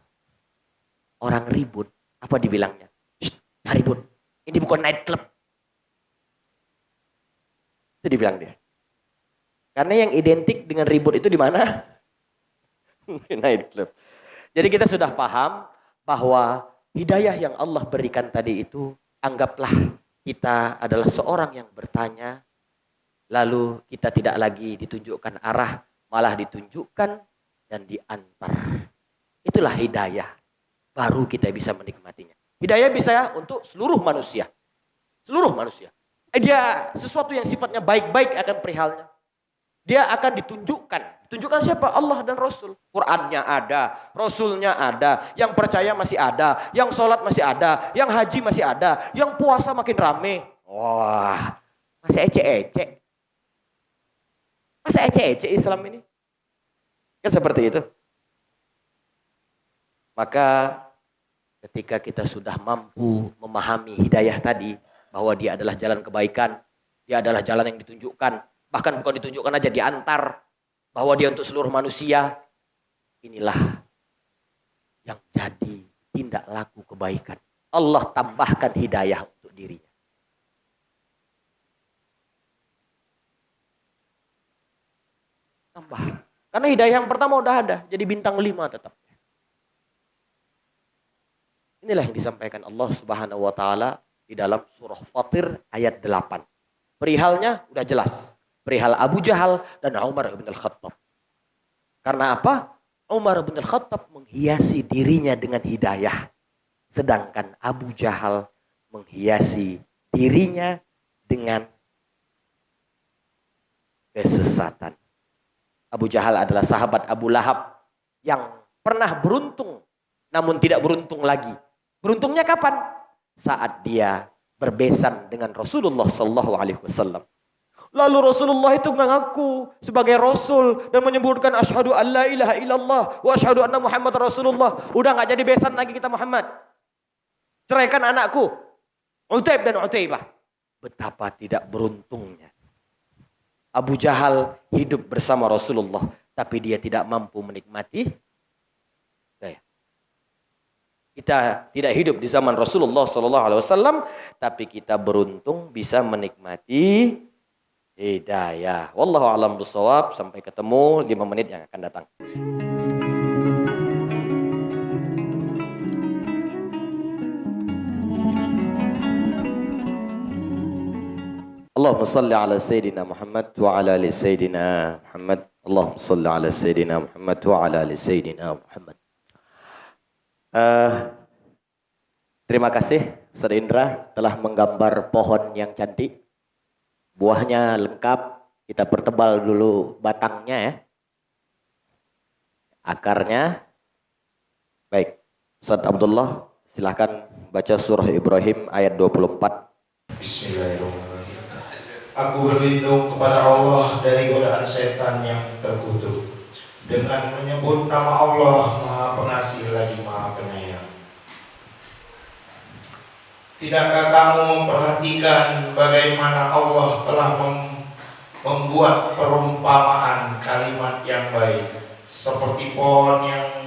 orang ribut, apa dibilangnya? Jangan ribut. Ini bukan night club. Itu dibilang dia. Karena yang identik dengan ribut itu di mana? Night club. Jadi kita sudah paham bahwa hidayah yang Allah berikan tadi itu, anggaplah kita adalah seorang yang bertanya, lalu kita tidak lagi ditunjukkan arah, malah ditunjukkan dan diantar. Itulah hidayah. Baru kita bisa menikmatinya. Hidayah bisa untuk seluruh manusia. Seluruh manusia. Dia sesuatu yang sifatnya baik-baik akan perihalnya. Dia akan ditunjukkan. Ditunjukkan siapa? Allah dan Rasul. Qurannya ada, Rasulnya ada, yang percaya masih ada, yang sholat masih ada, yang haji masih ada, yang puasa makin rame. Wah, masih ecek-ecek. Masa ecek-ecek Islam ini? Kan seperti itu. Maka ketika kita sudah mampu memahami hidayah tadi, bahwa dia adalah jalan kebaikan, dia adalah jalan yang ditunjukkan, bahkan bukan ditunjukkan aja, diantar, bahwa dia untuk seluruh manusia, inilah yang jadi tindak laku kebaikan. Allah tambahkan hidayah untuk dirinya. Tambah. Karena hidayah yang pertama udah ada, jadi bintang 5 tetap. Inilah yang disampaikan Allah Subhanahu wa taala di dalam surah Fatir ayat 8. Perihalnya udah jelas. Perihal Abu Jahal dan Umar bin Al-Khattab. Karena apa? Umar bin Al-Khattab menghiasi dirinya dengan hidayah. Sedangkan Abu Jahal menghiasi dirinya dengan kesesatan. Abu Jahal adalah sahabat Abu Lahab yang pernah beruntung namun tidak beruntung lagi. Beruntungnya kapan? Saat dia berbesan dengan Rasulullah SAW. Lalu Rasulullah itu mengaku sebagai Rasul dan menyebutkan asyhadu an la ilaha illallah wa asyhadu anna Muhammad Rasulullah. Udah nggak jadi besan lagi kita Muhammad. Ceraikan anakku, Utaib dan Utaibah. Betapa tidak beruntungnya. Abu Jahal hidup bersama Rasulullah, tapi dia tidak mampu menikmati. Kita tidak hidup di zaman Rasulullah SAW, tapi kita beruntung bisa menikmati hidayah. Wallahu a'lam bishawab. Sampai ketemu 5 menit yang akan datang. Allahumma salli ala Sayyidina Muhammad wa ala ali Sayyidina Muhammad. Allahumma salli ala Sayyidina Muhammad wa ala ali Sayyidina Muhammad. Terima kasih Ustaz Indra telah menggambar pohon yang cantik. Buahnya lengkap. Kita pertebal dulu batangnya ya. Akarnya. Baik. Ustaz Abdullah silahkan baca surah Ibrahim ayat 24. Bismillahirrahmanirrahim. Aku berlindung kepada Allah dari godaan setan yang terkutuk dengan menyebut nama Allah Maha Pengasih lagi Maha Penyayang. Tidakkah kamu memperhatikan bagaimana Allah telah membuat perumpamaan kalimat yang baik, seperti pohon yang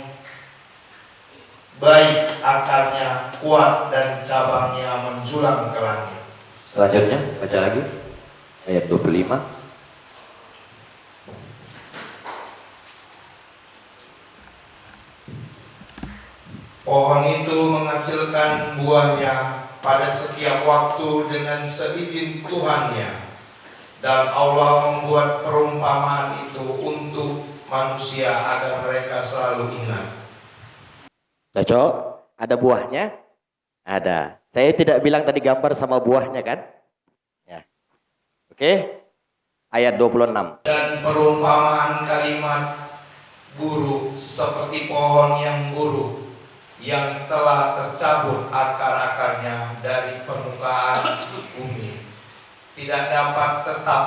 baik, akarnya kuat dan cabangnya menjulang ke langit. Selanjutnya baca lagi ayat 25. Pohon itu menghasilkan buahnya pada setiap waktu dengan seizin Tuhannya, dan Allah membuat perumpamaan itu untuk manusia agar mereka selalu ingat. Cocok? Ada buahnya? Ada. Saya tidak bilang tadi gambar sama buahnya kan? Ya. Oke. Ayat 26. Dan perumpamaan kalimat buruk seperti pohon yang buruk yang telah tercabut akar-akarnya dari permukaan bumi, tidak dapat tetap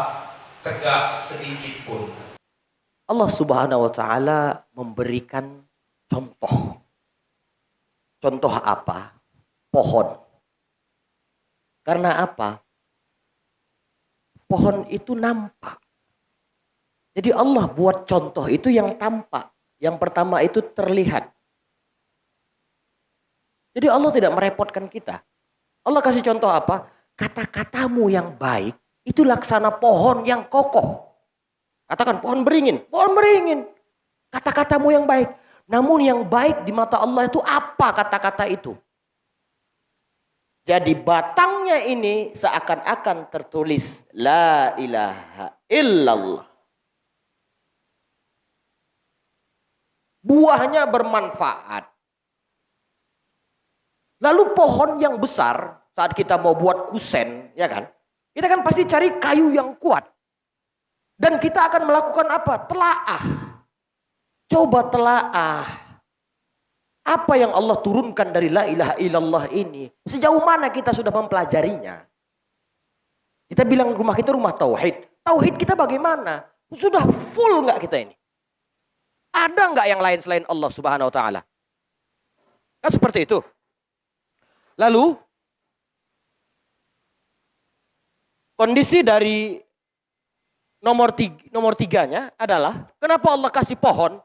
tegak sedikit pun. Allah Subhanahu wa taala memberikan contoh. Contoh apa? Pohon. Karena apa? Pohon itu nampak. Jadi Allah buat contoh itu yang tampak. Yang pertama itu terlihat. Jadi Allah tidak merepotkan kita. Allah kasih contoh apa? Kata-katamu yang baik itu laksana pohon yang kokoh. Katakan pohon beringin. Pohon beringin. Kata-katamu yang baik. Namun yang baik di mata Allah itu apa kata-kata itu? Jadi batangnya ini seakan-akan tertulis La ilaha illallah. Buahnya bermanfaat. Lalu pohon yang besar, saat kita mau buat kusen, ya kan? Kita kan pasti cari kayu yang kuat. Dan kita akan melakukan apa? Telaah. Coba telaah. Apa yang Allah turunkan dari la ilaha illallah ini? Sejauh mana kita sudah mempelajarinya? Kita bilang rumah kita rumah tauhid. Tauhid kita bagaimana? Sudah full nggak kita ini? Ada nggak yang lain selain Allah Subhanahu wa taala? Kan seperti itu. Lalu kondisi dari nomor tiganya adalah kenapa Allah kasih pohon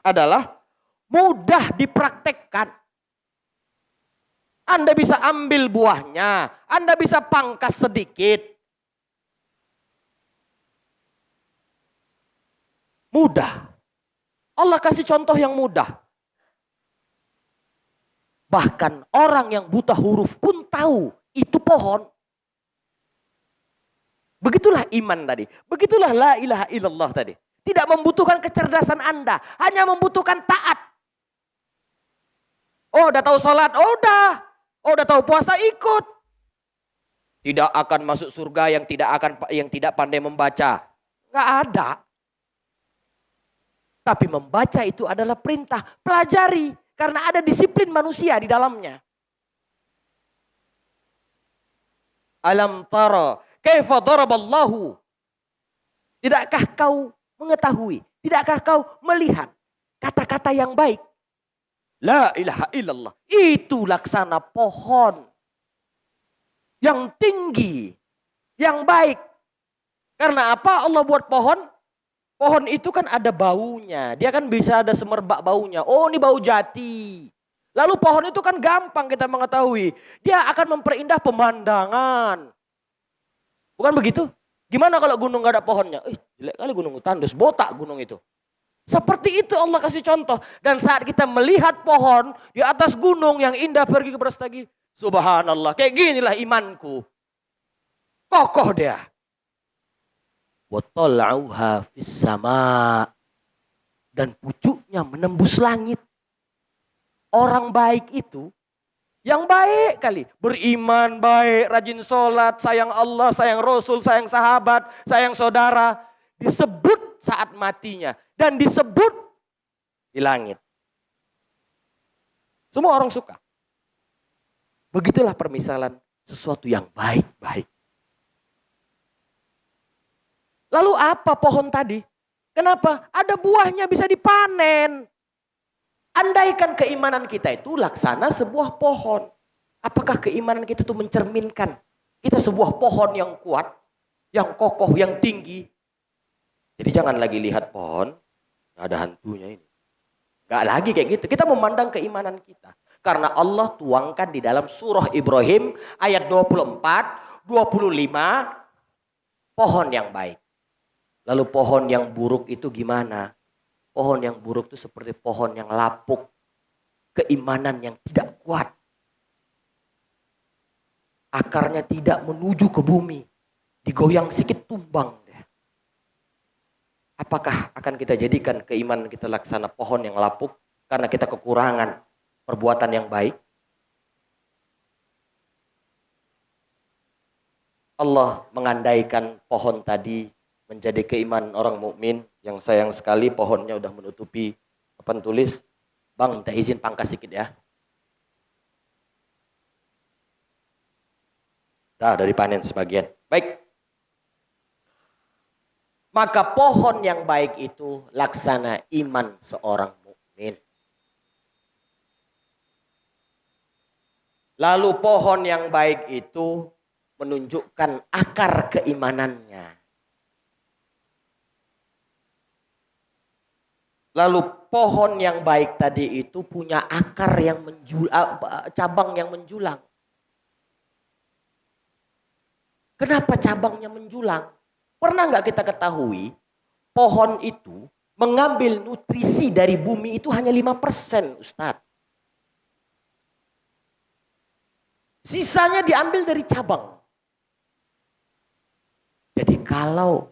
adalah mudah dipraktekkan. Anda bisa ambil buahnya, Anda bisa pangkas sedikit. Mudah. Allah kasih contoh yang mudah. Bahkan orang yang buta huruf pun tahu itu pohon. Begitulah iman tadi. Begitulah la ilaha illallah tadi. Tidak membutuhkan kecerdasan Anda. Hanya membutuhkan taat. Oh udah tahu sholat? Oh udah. Oh udah tahu puasa? Ikut. Tidak akan masuk surga yang tidak pandai membaca. Nggak ada. Tapi membaca itu adalah perintah. Pelajari. Karena ada disiplin manusia di dalamnya. Alam tara kaifa daraballahu. Tidakkah kau mengetahui? Tidakkah kau melihat kata-kata yang baik? La ilaha illallah. Itu laksana pohon. Yang tinggi. Yang baik. Karena apa Allah buat pohon? Pohon itu kan ada baunya. Dia kan bisa ada semerbak baunya. Oh ini bau jati. Lalu pohon itu kan gampang kita mengetahui. Dia akan memperindah pemandangan. Bukan begitu? Gimana kalau gunung gak ada pohonnya? Jelek kali gunung tandus. Botak gunung itu. Seperti itu Allah kasih contoh. Dan saat kita melihat pohon di atas gunung yang indah pergi ke Brastagi. Subhanallah. Kayak ginilah imanku. Kokoh dia. Watol'auha fis sama. Dan pucuknya menembus langit. Orang baik itu, yang baik kali. Beriman baik, rajin sholat, sayang Allah, sayang Rasul, sayang sahabat, sayang saudara. Disebut saat matinya. Dan disebut di langit. Semua orang suka. Begitulah permisalan sesuatu yang baik-baik. Lalu apa pohon tadi? Kenapa? Ada buahnya bisa dipanen. Andaikan keimanan kita itu laksana sebuah pohon. Apakah keimanan kita itu mencerminkan kita sebuah pohon yang kuat, yang kokoh, yang tinggi. Jadi jangan lagi lihat pohon, ada hantunya ini. Gak lagi kayak gitu. Kita memandang keimanan kita. Karena Allah tuangkan di dalam surah Ibrahim ayat 24, 25, pohon yang baik. Lalu pohon yang buruk itu gimana? Pohon yang buruk itu seperti pohon yang lapuk. Keimanan yang tidak kuat. Akarnya tidak menuju ke bumi. Digoyang sedikit tumbang deh. Apakah akan kita jadikan keimanan kita laksana pohon yang lapuk karena kita kekurangan perbuatan yang baik? Allah mengandaikan pohon tadi menjadi keimanan orang mukmin yang sayang sekali pohonnya udah menutupi papan tulis. Bang, minta izin pangkas sedikit ya. Dari panen sebagian. Baik. Maka pohon yang baik itu laksana iman seorang mukmin. Lalu pohon yang baik itu menunjukkan akar keimanannya. Lalu pohon yang baik tadi itu punya akar yang cabang yang menjulang. Kenapa cabangnya menjulang? Pernah nggak kita ketahui pohon itu mengambil nutrisi dari bumi itu hanya 5%, Ustadz. Sisanya diambil dari cabang. Jadi kalau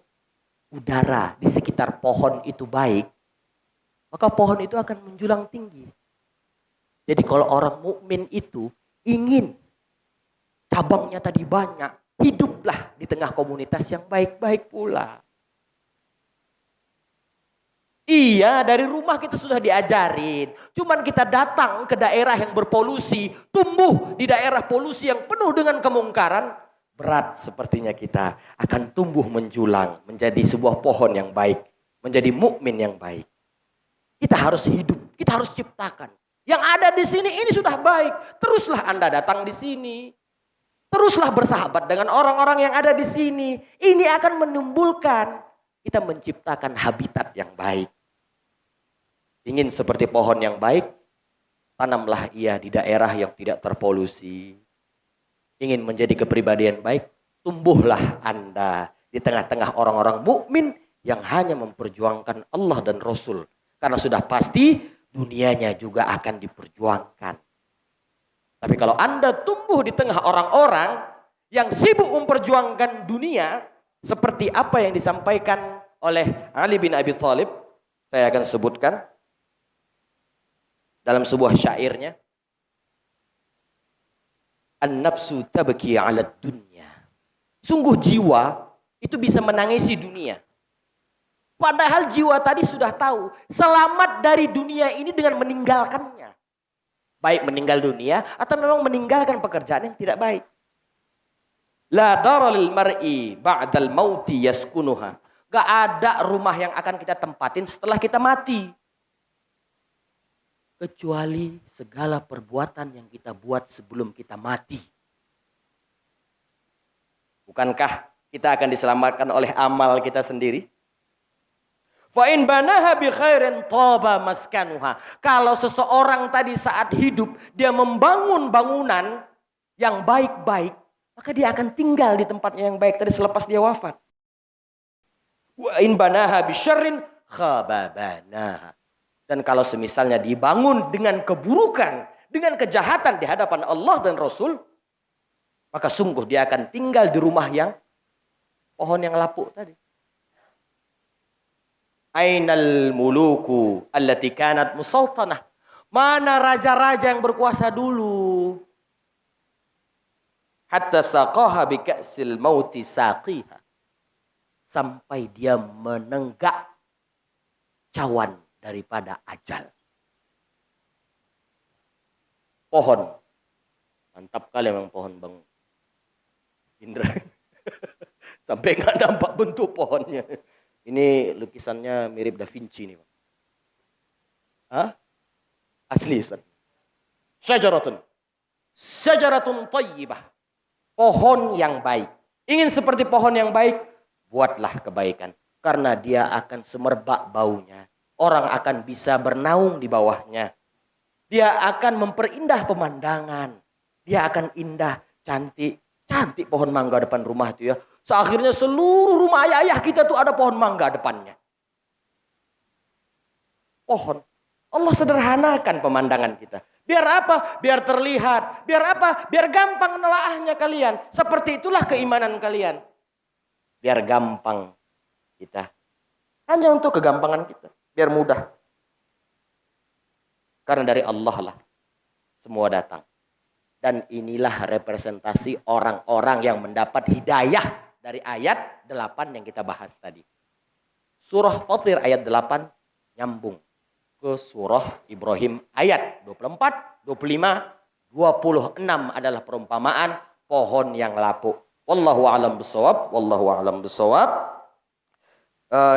udara di sekitar pohon itu baik, maka pohon itu akan menjulang tinggi. Jadi kalau orang mukmin itu ingin cabangnya tadi banyak, hiduplah di tengah komunitas yang baik-baik pula. Iya, dari rumah kita sudah diajarin. Cuman kita datang ke daerah yang berpolusi, tumbuh di daerah polusi yang penuh dengan kemungkaran, berat sepertinya kita akan tumbuh menjulang menjadi sebuah pohon yang baik, menjadi mukmin yang baik. Kita harus hidup, kita harus ciptakan. Yang ada di sini ini sudah baik, teruslah Anda datang di sini. Teruslah bersahabat dengan orang-orang yang ada di sini. Ini akan menimbulkan kita menciptakan habitat yang baik. Ingin seperti pohon yang baik, tanamlah ia di daerah yang tidak terpolusi. Ingin menjadi kepribadian baik, tumbuhlah Anda di tengah-tengah orang-orang mukmin yang hanya memperjuangkan Allah dan Rasul. Karena sudah pasti dunianya juga akan diperjuangkan. Tapi kalau Anda tumbuh di tengah orang-orang yang sibuk memperjuangkan dunia, seperti apa yang disampaikan oleh Ali bin Abi Thalib, saya akan sebutkan dalam sebuah syairnya. An-nafsu tabki 'ala dunya. Sungguh jiwa itu bisa menangisi dunia. Padahal jiwa tadi sudah tahu selamat dari dunia ini dengan meninggalkannya. Baik meninggal dunia atau memang meninggalkan pekerjaan yang tidak baik. La daralil mar'i ba'dal mauti yaskunuha. Gak ada rumah yang akan kita tempatin setelah kita mati. Kecuali segala perbuatan yang kita buat sebelum kita mati. Bukankah kita akan diselamatkan oleh amal kita sendiri? Fa in banaha bi khairin taba maskanuha. Kalau seseorang tadi saat hidup dia membangun bangunan yang baik-baik, maka dia akan tinggal di tempatnya yang baik tadi selepas dia wafat. Wa in banaha bi syarrin khaba banaha. Dan kalau semisalnya dibangun dengan keburukan, dengan kejahatan di hadapan Allah dan Rasul, maka sungguh dia akan tinggal di rumah yang pohon yang lapuk tadi. Ainal muluku allati kanat musaltanah. Mana raja-raja yang berkuasa dulu? Hatta saqaha bi ka'sil mauti saqiha. Sampai dia menenggak cawan daripada ajal. Pohon. Mantap kali memang pohon Bang Indra. Sampai nggak nampak bentuk pohonnya. Ini lukisannya mirip Da Vinci nih, Bang. Hah? Asli, Ustaz. Syajaratun. Syajaratun thayyibah. Pohon yang baik. Ingin seperti pohon yang baik, buatlah kebaikan. Karena dia akan semerbak baunya. Orang akan bisa bernaung di bawahnya. Dia akan memperindah pemandangan. Dia akan indah, cantik. Cantik pohon mangga depan rumah itu ya. Seakhirnya seluruh rumah ayah-ayah kita tuh ada pohon mangga depannya. Pohon. Allah sederhanakan pemandangan kita. Biar apa? Biar terlihat. Biar apa? Biar gampang nelaahnya kalian. Seperti itulah keimanan kalian. Biar gampang kita. Hanya untuk kegampangan kita. Biar mudah. Karena dari Allah lah semua datang. Dan inilah representasi orang-orang yang mendapat hidayah dari ayat 8 yang kita bahas tadi. Surah Fatir ayat 8 nyambung ke surah Ibrahim ayat 24, 25, 26 adalah perumpamaan pohon yang lapuk. Wallahu a'lam bishawab. Wallahu a'lam bishawab.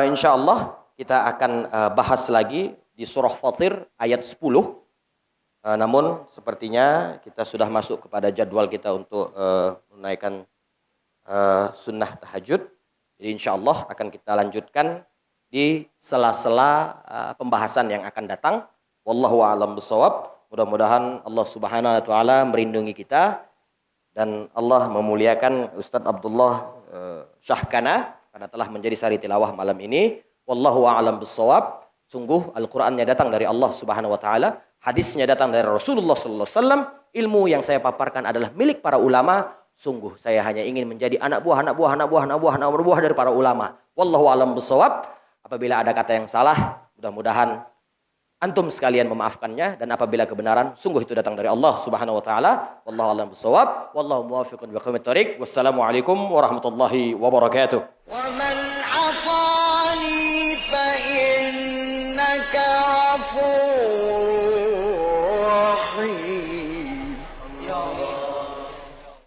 Insyaallah kita akan bahas lagi di surah Fatir ayat 10. Namun sepertinya kita sudah masuk kepada jadwal kita untuk menunaikan sunnah tahajud. Jadi insyaallah akan kita lanjutkan di sela-sela pembahasan yang akan datang. Wallahu a'lam bishawab. Mudah-mudahan Allah Subhanahu wa taala melindungi kita dan Allah memuliakan Ustadz Abdullah Syahkana karena telah menjadi sari tilawah malam ini. Wallahu a'lam bishawab. Sungguh Al-Qur'annya datang dari Allah Subhanahu wa taala, hadisnya datang dari Rasulullah sallallahu alaihi wasallam. Ilmu yang saya paparkan adalah milik para ulama. Sungguh saya hanya ingin menjadi anak buah dari para ulama. Wallahu a'lam bishawab. Apabila ada kata yang salah, mudah-mudahan antum sekalian memaafkannya, dan apabila kebenaran sungguh itu datang dari Allah Subhanahu wa taala. Wallahu a'lam bishawab. Wallahu muwaffiqun bi aqwamit thoriq. Wassalamualaikum warahmatullahi wabarakatuh. Wa man 'asani fa innaka 'afuwwur rahim. Ya